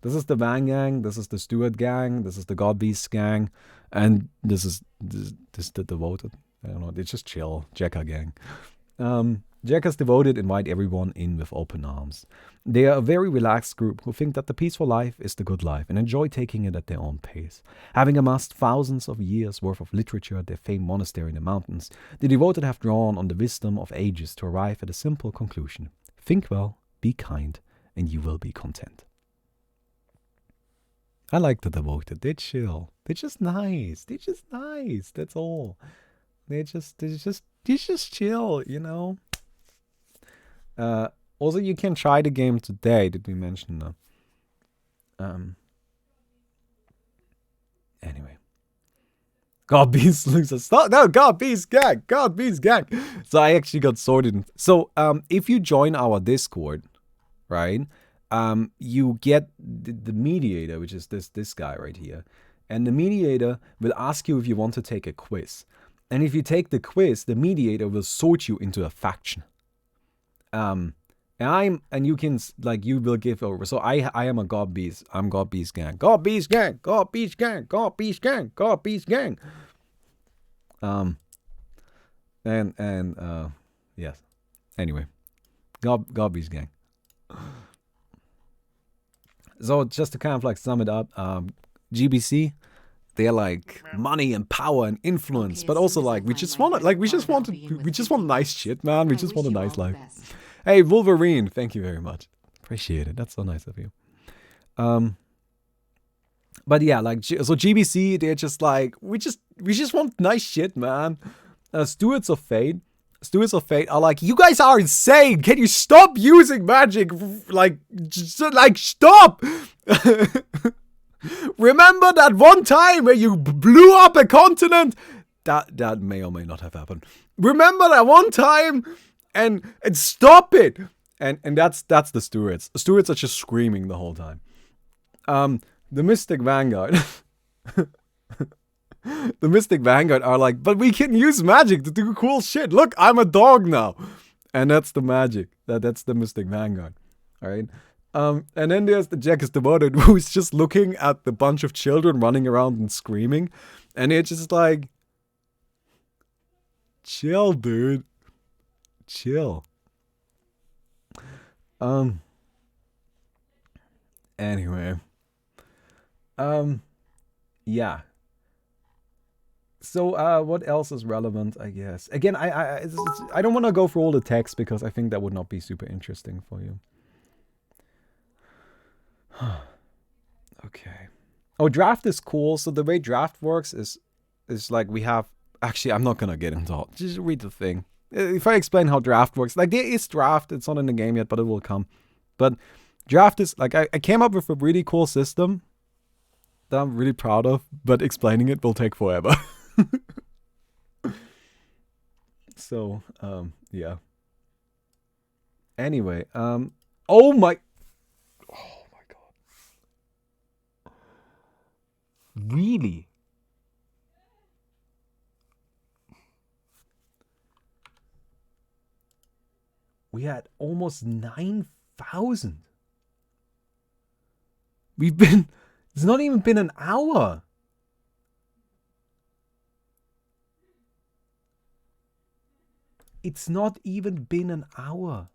This is the Van Gang, this is the Steward Gang, this is the God Beast Gang, and this is the Devoted. I don't know, they just chill. Jekka Gang. Jekka's Devoted invite everyone in with open arms. They are a very relaxed group who think that the peaceful life is the good life and enjoy taking it at their own pace. Having amassed thousands of years worth of literature at their famed monastery in the mountains, the Devoted have drawn on the wisdom of ages to arrive at a simple conclusion. Think well, be kind, and you will be content. I like the Devoted. They're chill. They're just nice. That's all. They just chill, you know. Also, you can try the game today. Did we mention that? Anyway, God Beast loses. Stop! No, God Beast gang. So I actually got sorted. So if you join our Discord, right? You get the mediator, which is this guy right here, and the mediator will ask you if you want to take a quiz. And if you take the quiz, the mediator will sort you into a faction. And you can, like, you will give over. So I am a God Beast. I'm God Beast Gang. God Beast Gang. God Beast Gang. God Beast Gang. God Beast Gang. Yes. Anyway, God Beast Gang. So just to kind of like sum it up, GBC. They're like money and power and influence, but also like we just want nice shit, man. We just want a nice life. Hey, Wolverine, thank you very much. Appreciate it. That's so nice of you. But yeah, like so GBC, they're just like we just want nice shit, man. Stewards of Fate are like, you guys are insane. Can you stop using magic? Like stop. Remember that one time where you blew up a continent? That may or may not have happened. Remember that one time? And stop it. And that's the Stewards. The Stewards are just screaming the whole time. The Mystic Vanguard. The Mystic Vanguard are like, but we can use magic to do cool shit. Look, I'm a dog now. And that's the magic. That's the Mystic Vanguard. Alright? And then there's the Jack is Devoted, who's just looking at the bunch of children running around and screaming. And it's just like, chill, dude. Chill. Anyway. Yeah. So, what else is relevant, I guess? Again, I don't want to go through all the text because I think that would not be super interesting for you. Okay. Oh, draft is cool. So the way draft works is like we have... Actually, I'm not going to get into it. Just read the thing. If I explain how draft works, like there is draft. It's not in the game yet, but it will come. But draft is like I came up with a really cool system that I'm really proud of, but explaining it will take forever. So, yeah. Anyway, oh my god. Really? We had almost 9,000. It's not even been an hour. It's not even been an hour.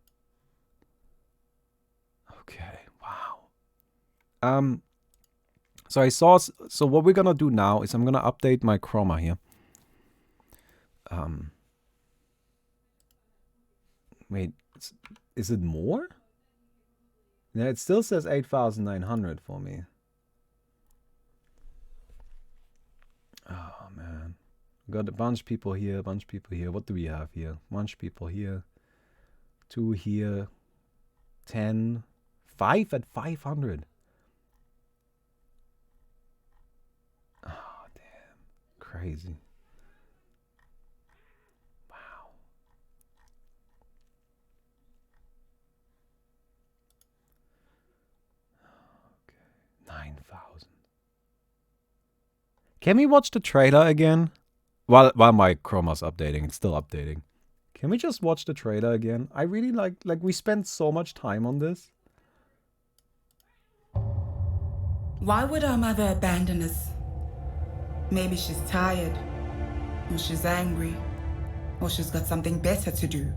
Okay, wow. So what we're gonna do now is I'm gonna update my Chroma here. Wait, is it more? Yeah, it still says 8,900 for me. Oh man. Got a bunch of people here, bunch of people here. What do we have here? Bunch of people here. 2 here. 10. 5 at 500. Oh, damn. Crazy. Wow. Okay. 9,000. Can we watch the trailer again? While my Chroma's updating, it's still updating. Can we just watch the trailer again? I really like we spent so much time on this. Why would our mother abandon us? Maybe she's tired, or she's angry, or she's got something better to do.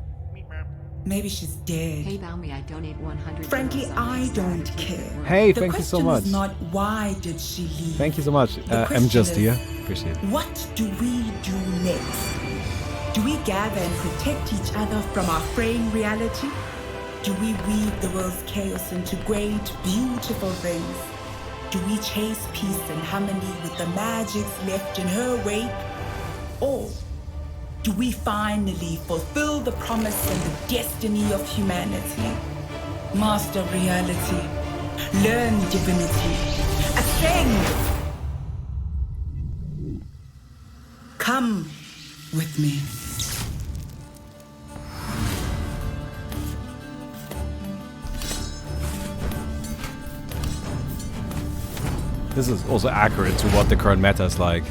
Maybe she's dead. Hey Balmy, I donate 100. Frankly, I don't care. Hey, The thank you so question much. is not why did she leave. Thank you so much. The I'm just question here. is, Appreciate it. what do we do next? Do we gather and protect each other from our fraying reality? Do we weave the world's chaos into great, beautiful things? Do we chase peace and harmony with the magics left in her wake? Or do we finally fulfill the promise and the destiny of humanity? Master reality, learn divinity, ascend! Come with me. This is also accurate to what the current meta is like.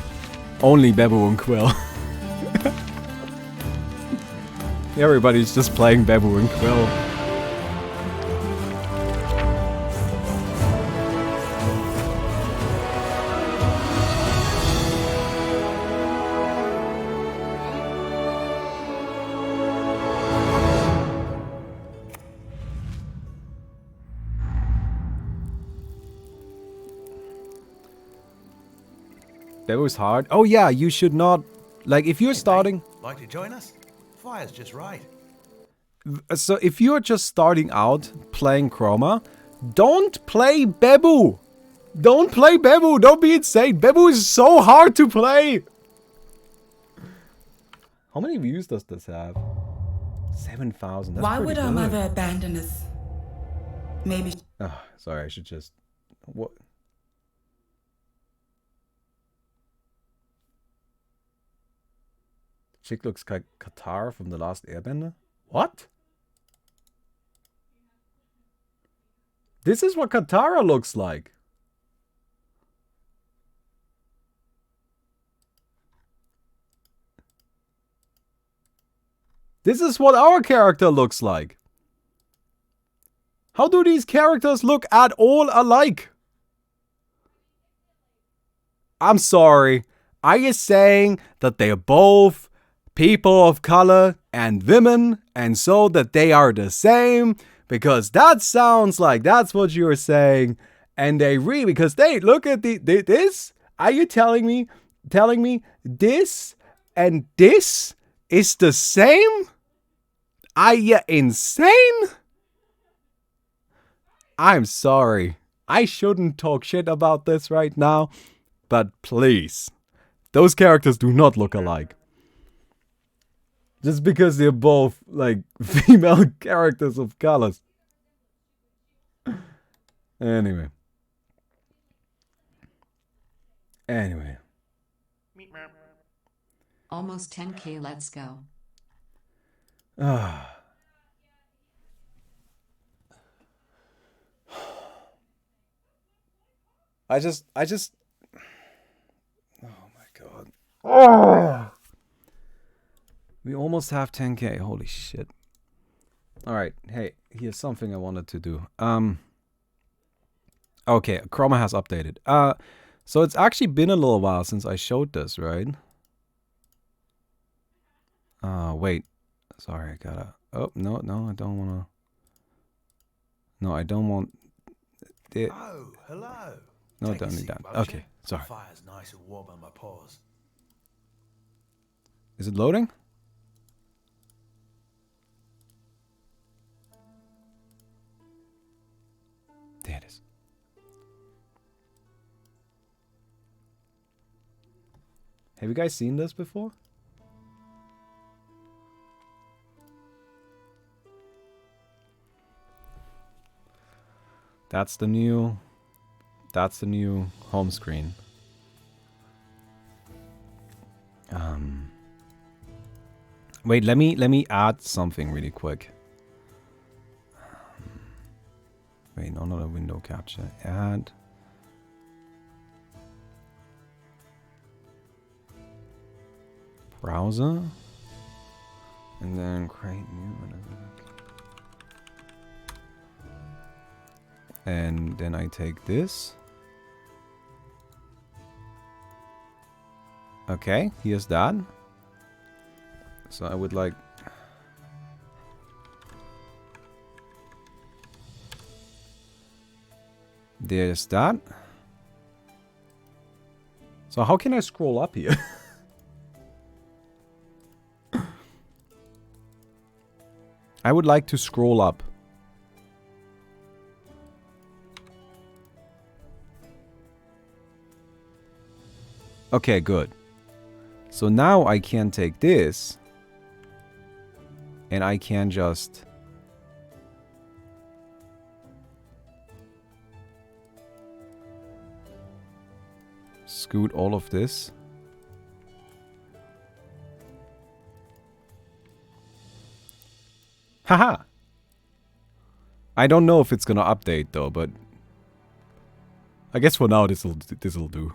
Only Babu and Quill. Everybody's just playing Babu and Quill. Babu's hard. Oh yeah, you should not... Like, if you're starting... Like to join us? Fire's just right. So if you're just starting out playing Chroma, don't play Babu! Don't play Babu! Don't be insane! Babu is so hard to play! How many views does this have? 7,000. Why would our mother abandon us? Maybe... Oh, sorry, I should just... What? Chick looks like Katara from The Last Airbender? What? This is what Katara looks like. This is what our character looks like. How do these characters look at all alike? I'm sorry. Are you saying that they're both people of color and women, and so that they are the same? Because that sounds like that's what you're saying, And they because they look at this. Are you telling me this and this is the same? Are you insane? I'm sorry. I shouldn't talk shit about this right now, but please. Those characters do not look alike. Just because they're both, like, female characters of colors. Anyway. Almost 10K, let's go. I just oh my god. Oh! We almost have 10K. Holy shit. Alright, hey, here's something I wanted to do. Okay, Chroma has updated. So it's actually been a little while since I showed this, right? Wait. Sorry, I gotta... Oh, no, I don't wanna... No, I don't want... it. Oh, hello. No, Take a don't need seat, that. won't Okay, you? sorry. The fire's nice and warm on my paws. Is it loading? There it is. Have you guys seen this before? That's the new home screen. Wait, let me add something really quick. Wait, no, not a window capture. Add. Browser. And then create new. And then I take this. Okay, here's that. So I would like... There's that. So how can I scroll up here? I would like to scroll up. Okay, good. So now I can take this and I can just scoot all of this. Haha! I don't know if it's gonna update though, but I guess for now this'll do.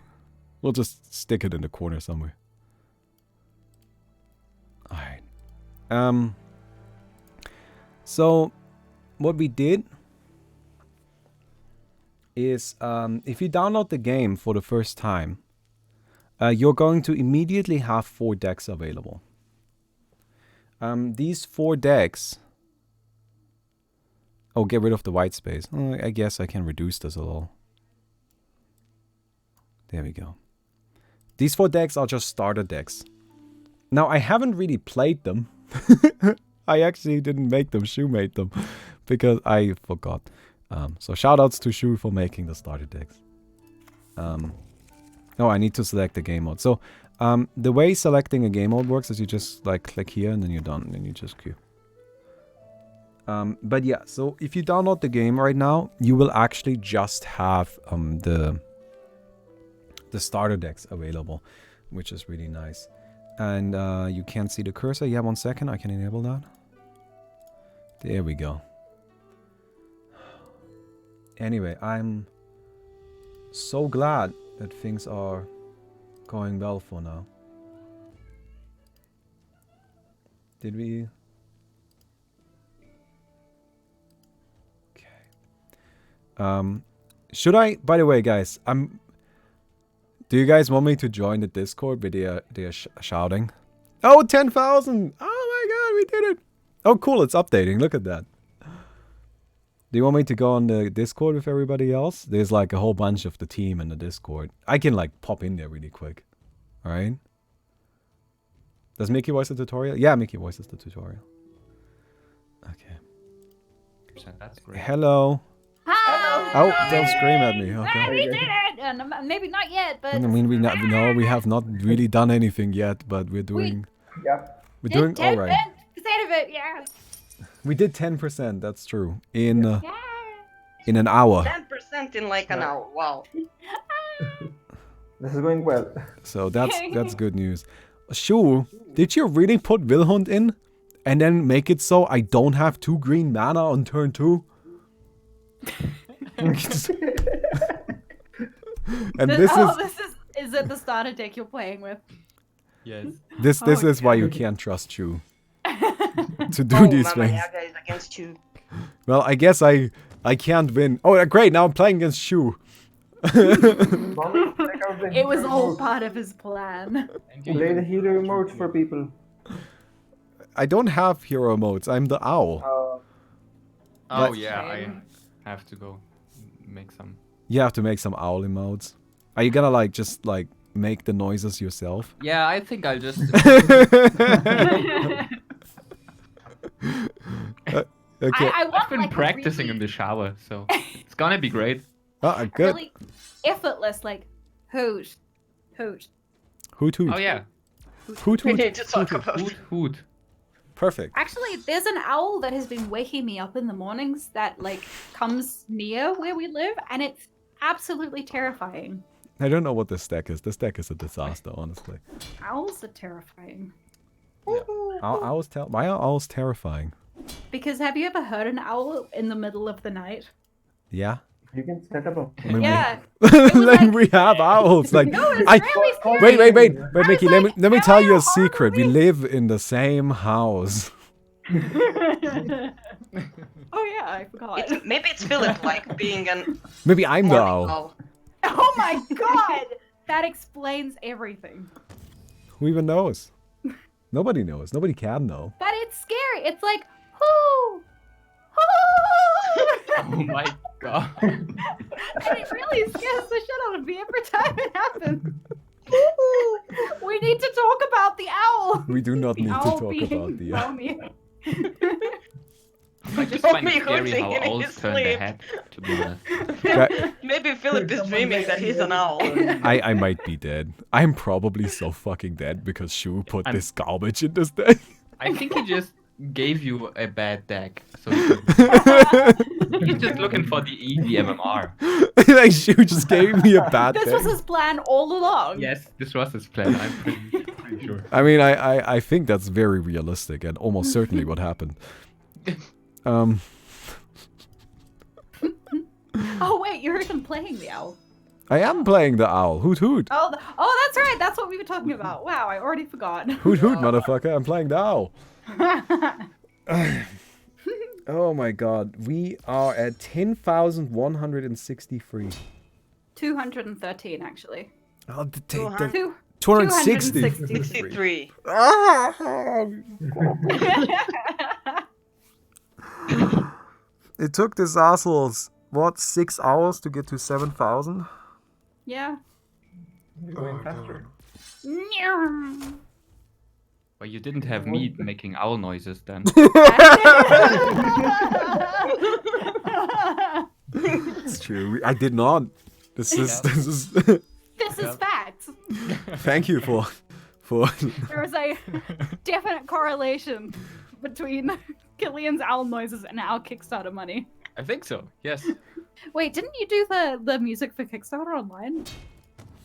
We'll just stick it in the corner somewhere. Alright. So what we did is if you download the game for the first time, you're going to immediately have 4 decks available. These 4 decks... Oh, get rid of the white space. I guess I can reduce this a little. There we go. These 4 decks are just starter decks. Now, I haven't really played them. I actually didn't make them. Shu made them. Because I forgot. So shoutouts to Shu for making the starter decks. Oh, I need to select the game mode. So, the way selecting a game mode works is you just like click here and then you're done. And then you just queue. But yeah, so if you download the game right now, you will actually just have the starter decks available, which is really nice. And you can't see the cursor. Yeah, 1 second, I can enable that. There we go. Anyway, I'm so glad that things are going well for now. Did we... should I, by the way, guys, do you guys want me to join the Discord where they're shouting? Oh, 10,000! Oh my god, we did it! Oh, cool, it's updating, look at that. Do you want me to go on the Discord with everybody else? There's like a whole bunch of the team in the Discord. I can like pop in there really quick. Alright? Does Mickey voice the tutorial? Yeah, Mickey voices the tutorial. Okay. That's great. Hello. Hi! Oh, don't scream at me. Okay. We did it! Maybe not yet, but... I mean, we have not really done anything yet, but we're doing... Yep. We're doing did 10% alright. of it, yeah. We did 10%, that's true. In Yeah. in an hour. 10% in like an hour. Wow. This is going well. So that's good news. Shu, did you really put Wilhund in? And then make it so I don't have 2 green mana on turn 2? And this is it the starter deck you're playing with? Yes. this is why you can't trust Shu to do Oh, these Mama things. Yaga is against you. Well, I guess I can't win. Oh, great! Now I'm playing against Shu. It was all part of his plan. Play the hero emotes for people. I don't have hero modes. I'm the owl. Oh But- yeah, I have to go make some. You have to make some owl emotes. Are you gonna like just like make the noises yourself? Yeah, I think I'll just. Okay. I want, I've been like, a practicing really- in the shower, so it's gonna be great. Good. Really effortless, like, hoot. Hoot hoot. Oh yeah, Hoot We hoot. need to talk about hoot hoot. Perfect. Actually, there's an owl that has been waking me up in the mornings that, like, comes near where we live, and it's absolutely terrifying. I don't know what this deck is. This deck is a disaster, honestly. Owls are terrifying. Why are owls terrifying? Because have you ever heard an owl in the middle of the night? Yeah. You can set up a... I mean, Yeah. like we have owls. Like No, it's I really scary. wait, Mickey. like, Let me tell you a "How are secret. We we-" live in the same house. Oh yeah, I forgot. Maybe it's Philip like being an Maybe I'm the morning owl. owl. Oh my god! That explains everything. Who even knows? Nobody knows. Nobody can know. But it's scary. It's like, whoo! Whoo! Oh my god. And it really scares the shit out of me every time it happens. We need to talk about the owl. We do not The need to owl talk being about the owl. Romy. I just Don't find be it scary hooting how in owls his turn their sleep. head, to be honest. Maybe Philip is dreaming that he's an owl. I might be dead. I'm probably so fucking dead because Shu put I'm- this garbage in this deck. I think he just gave you a bad deck, so he's just looking for the easy MMR. Like Shu just gave me a bad This deck. was his plan all along. Yes, this was his plan. I'm pretty sure. I mean, I think that's very realistic and almost certainly what happened. Oh wait, you're even playing the owl. I am playing the owl. Hoot hoot. Oh, that's right. That's what we were talking about. Wow, I already forgot. Hoot hoot, motherfucker. I'm playing the owl. Oh my god. We are at 10,163. 213 actually. Oh, Two hundred- 260. 63. It took this assholes, what, 6 hours to get to 7,000? Yeah. You're going faster. Well, you didn't have me making owl noises then. It's true. I did not. This is This is fact. Thank you for There is a definite correlation between Killian's owl noises and our Kickstarter money. I think so, yes. Wait, didn't you do the music for Kickstarter online?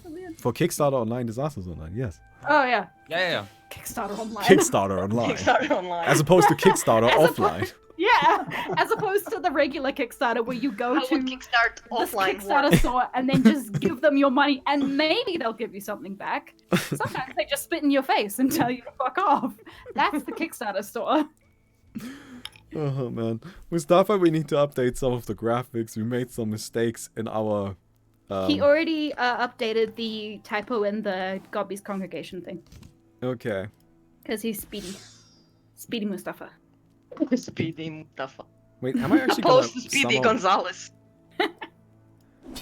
Killian? for Kickstarter Online, Disasters Online. Yes. Oh yeah, Yeah. Kickstarter online. Kickstarter Online. Kickstarter online. As opposed to Kickstarter As offline. Yeah, as opposed to the regular Kickstarter where you go How to would Kickstart this offline Kickstarter work? store and then just give them your money and maybe they'll give you something back. Sometimes they just spit in your face and tell you to fuck off. That's the Kickstarter store. Oh man. Mustafa, we need to update some of the graphics. We made some mistakes in our He already updated the typo in the Gobby's congregation thing. Okay. Because he's Speedy. Speedy Mustafa. Speedy Mustafa. Wait, am I actually gonna Opposed to Speedy somehow... Gonzalez.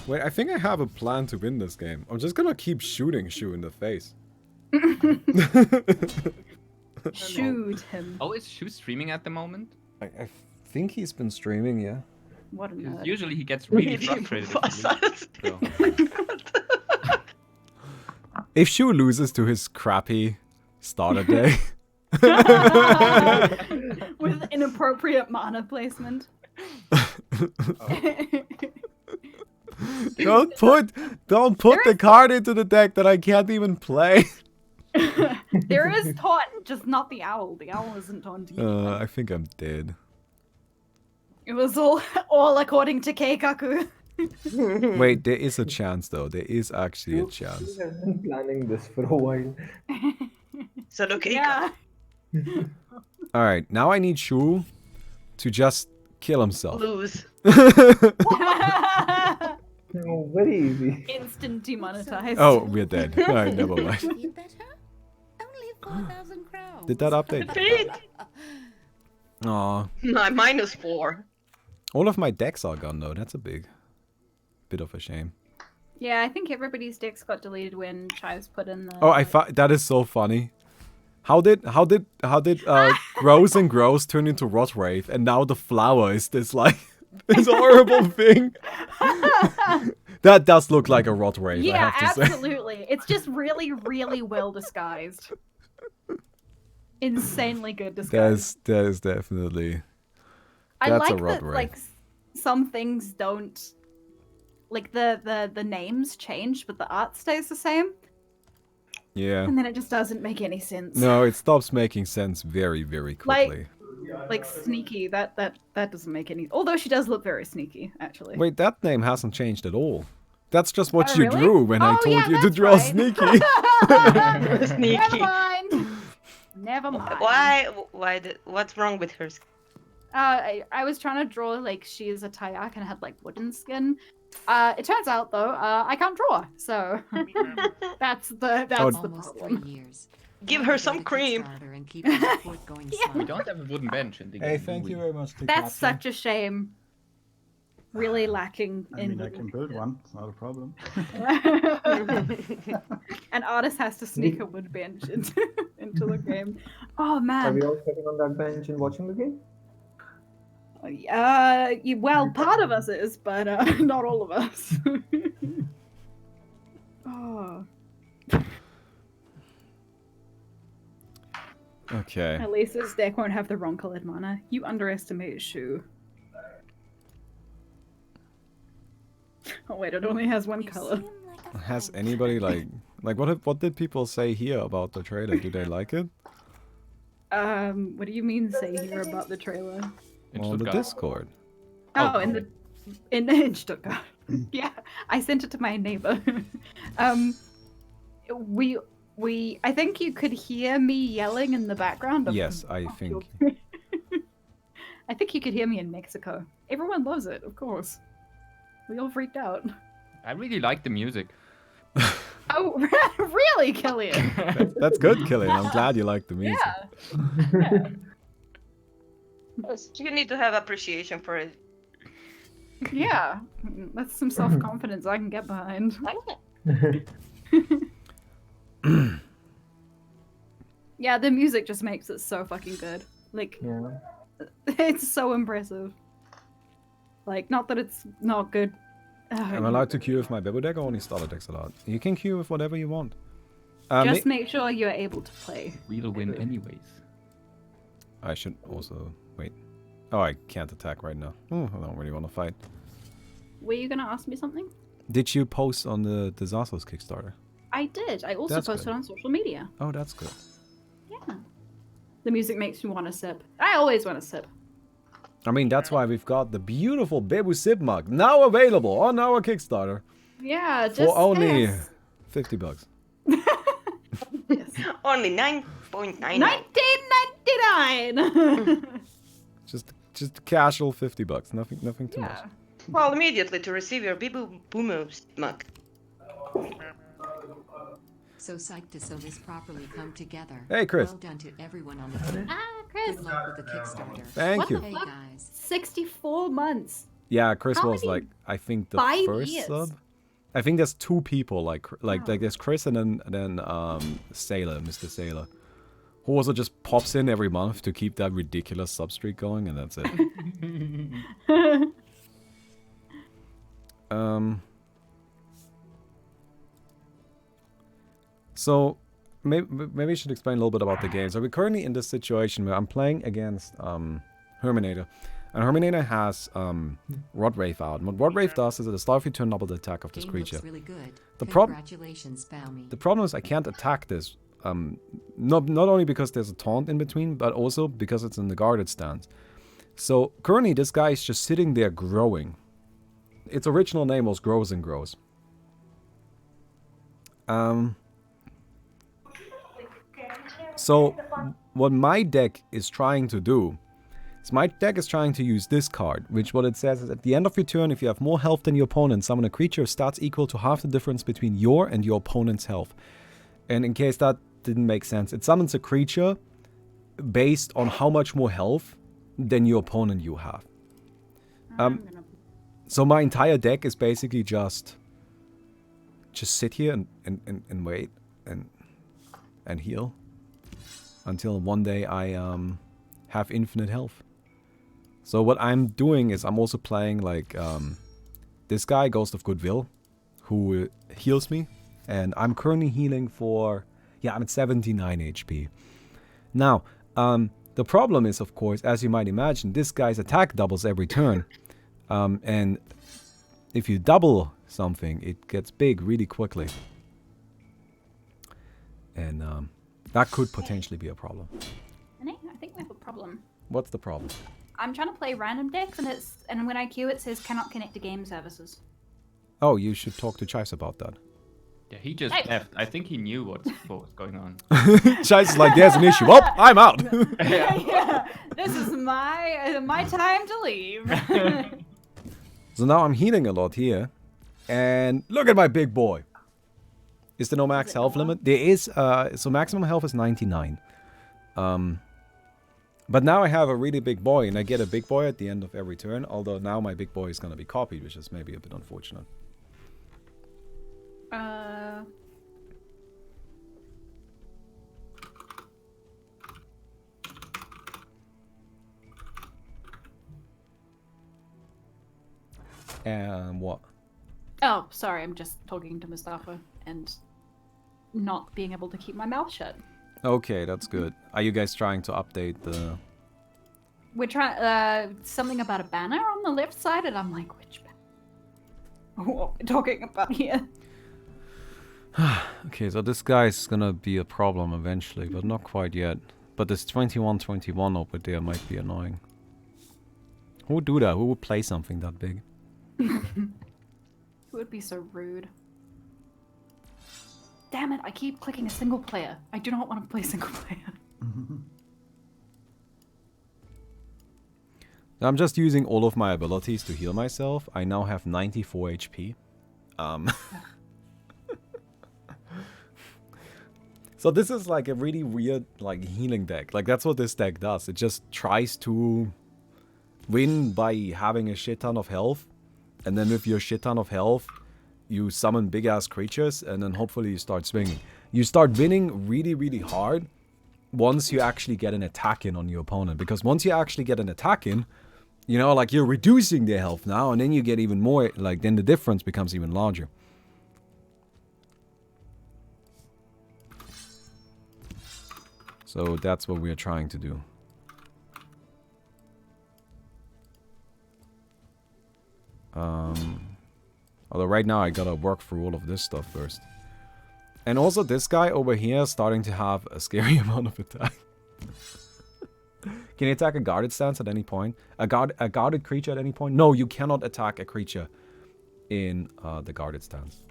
Wait, I think I have a plan to win this game. I'm just gonna keep shooting Shu in the face. Shoot him. Oh, is Shu streaming at the moment? I think he's been streaming, yeah. What a 'Cause nerd. usually he gets really If you frustrated. fuss if he us. loses, so. If Shu loses to his crappy starter day... With inappropriate mana placement. Don't put the card into the deck that I can't even play. There is taunt, just not the owl. The owl isn't taunting you. I think I'm dead. It was all according to Keikaku. Wait, there is a chance though. There is actually a chance. We have been planning this for a while. So okay. Yeah. All right, now I need Shu to just kill himself. Lose. No, very easy. Instant demonetized. Oh, we're dead. All right, never mind. You better? Only 4,000 crowns. Did that update? Paid. Aw. My -4. All of my decks are gone though. That's a bit of a shame. Yeah, I think everybody's decks got deleted when Chives put in the. Oh, that is so funny. How did Grows and Grows turn into Rotwave, and now the flower is this like this horrible thing? That does look like a Rotwave. I Yeah, have to say. absolutely. It's just really, really well disguised. Insanely good disguise. That is definitely. I That's a like that, Rotwave. like some things don't, like the names change, but the art stays the same, Yeah. and then it just doesn't make any sense. No, it stops making sense very, very quickly. Like sneaky. That doesn't make any. Although she does look very sneaky, actually. Wait, that name hasn't changed at all. That's just what Oh, you really? drew when I Oh, told yeah, you to that's draw right. Sneaky. Sneaky. Never mind. Never mind. What's wrong with her? I was trying to draw like she is a Taiyak and had like wooden skin. It turns out though, I can't draw, so that's the Almost problem. 3 years. Give her some cream. Kickstarter and keep the support going Yeah. We strong. don't have a wooden bench in the game. Hey, do thank we? you very much. That's such a shame. Really lacking I in. mean, I can build one. It's not a problem. An artist has to sneak a wood bench into the game. Oh Are man. we all sitting on that bench and watching the game? Well, part of us is, but not all of us. Oh. Okay. At least this deck won't have the wrong colored mana. You underestimate Shu. Oh wait, it only has one You color. seem like a Has friend. anybody like what did people say here about the trailer? Do they like it? What do you mean say here about the trailer? In On the Stuttgart. Discord. Oh, in Stuttgart. Yeah, I sent it to my neighbor. I think you could hear me yelling in the background. Yes, I think. I think you could hear me in Mexico. Everyone loves it, of course. We all freaked out. I really like the music. Oh, really, Killian? That's good, Killian. I'm glad you like the music. Yeah. You need to have appreciation for it. Yeah. That's some self-confidence I can get behind. Yeah, the music just makes it so fucking good. Like, Yeah. it's so impressive. Like, not that it's not good. Am I allowed to queue with my Bebo deck or only starter decks allowed? You can queue with whatever you want. Just make sure you're able to play. We'll win anyways. I should also wait. Oh, I can't attack right now. Oh, I don't really want to fight. Were you gonna ask me something? Did you post on the Disasters Kickstarter? I did. I also That's posted good. on social media. Oh, that's good. Yeah. The music makes me want to sip. I always want to sip. I mean, that's why we've got the beautiful Bebu Sip mug now available on our Kickstarter Yeah, just for only yes. $50. Only 9.99. 19.99. Just casual $50. Nothing too much. Yeah. Call immediately to receive your Bibu Boomo mug. So psyched to sew this properly come together. Hey, Chris. Well done to everyone on the team. Chris, Good luck with the Kickstarter. Thank what you. the Hey fuck? guys. 64 months. Yeah, Chris How was many? like, I think the 5 first years. sub. I think there's 2 people like Oh. there's Chris and then Sailor, Mr. Sailor, who also just pops in every month to keep that ridiculous sub streak going, and that's it. So maybe I should explain a little bit about the game. So we're currently in this situation where I'm playing against Herminator. And Herminator has Rod Wraith out. And what Rod Wraith does is at the start of your turn double the attack of this Game creature. looks really good. The Congratulations, Balmy. The problem is I can't attack this. Not only because there's a taunt in between, but also because it's in the guarded stance. So currently this guy is just sitting there growing. Its original name was Grows and Grows. So what my deck is trying to do is my deck is trying to use this card, which what it says is at the end of your turn, if you have more health than your opponent, summon a creature with stats equal to half the difference between your and your opponent's health. And in case that didn't make sense, it summons a creature based on how much more health than your opponent you have. So my entire deck is basically just sit here and wait and heal until one day I have infinite health. So what I'm doing is I'm also playing like this guy, Ghost of Goodwill, who heals me, and I'm currently healing for, yeah, I'm at 79 HP. Now, the problem is, of course, as you might imagine, this guy's attack doubles every turn. And if you double something, it gets big really quickly. And that could potentially be a problem. I think we have a problem. What's the problem? I'm trying to play random decks, and when I queue it says cannot connect to game services. Oh, you should talk to Chais about that. Yeah, he just left. I think he knew what was going on. Chais is like, there's an issue. Oh, I'm out. Yeah, this is my time to leave. So now I'm healing a lot here. And look at my big boy. Is there no max health limit? There is. So maximum health is 99. But now I have a really big boy, and I get a big boy at the end of every turn. Although now my big boy is going to be copied, which is maybe a bit unfortunate. And what? Oh, sorry, I'm just talking to Mustafa and not being able to keep my mouth shut. Okay, that's good. Are you guys trying to update the... We're trying something about a banner on the left side, and I'm like, which banner? What are we talking about here? Okay, so this guy's gonna be a problem eventually, but not quite yet. But this 2121 over there might be annoying. Who would do that? Who would play something that big? Who would be so rude? Damn it, I keep clicking a single player. I do not want to play single player. I'm just using all of my abilities to heal myself. I now have 94 HP. So this is like a really weird like healing deck. Like that's what this deck does. It just tries to win by having a shit ton of health. And then with your shit ton of health, you summon big ass creatures, and then hopefully you start swinging. You start winning really, really hard once you actually get an attack in on your opponent. Because once you actually get an attack in, you know, like you're reducing their health now, and then you get even more, like then the difference becomes even larger. So that's what we're trying to do. Although right now I gotta work through all of this stuff first. And also this guy over here is starting to have a scary amount of attack. Can you attack a guarded stance at any point? A guarded creature at any point? No, you cannot attack a creature in the guarded stance.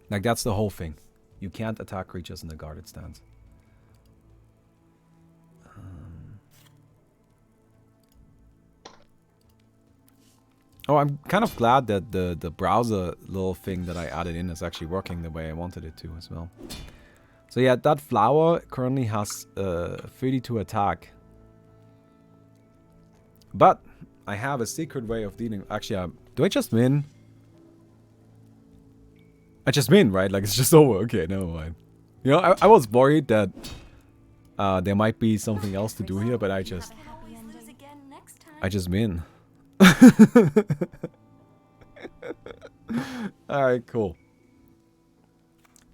Like that's the whole thing. You can't attack creatures in the guarded stance. Oh, I'm kind of glad that the browser little thing that I added in is actually working the way I wanted it to as well. So yeah, that flower currently has 32 attack. But I have a secret way of dealing. Actually, do I just win? I just win, right? Like, it's just over. Okay, never mind. You know, I was worried that there might be something else to do here, but I just win. Alright, cool.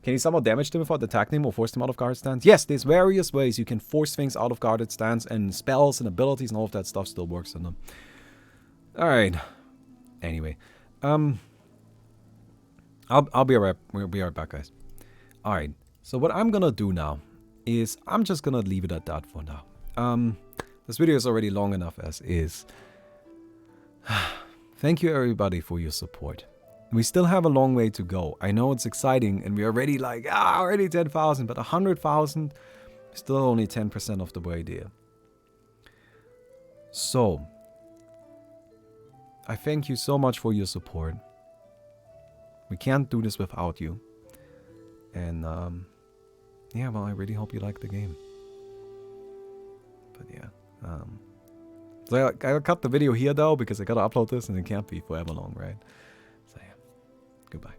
Can you somehow damage them without attacking them or force them out of guarded stance? Yes, there's various ways you can force things out of guarded stance, and spells and abilities and all of that stuff still works on them. Alright. Anyway. I'll be right. We'll be right back, guys. Alright. So what I'm gonna do now is I'm just gonna leave it at that for now. This video is already long enough as is. Thank you everybody for your support. We still have a long way to go. I know it's exciting and we're already like, already 10,000, but 100,000 is still only 10% of the way there. So, I thank you so much for your support. We can't do this without you. And, yeah, well, I really hope you like the game. But yeah, so I'll cut the video here though, because I gotta upload this and it can't be forever long, right? So yeah, goodbye.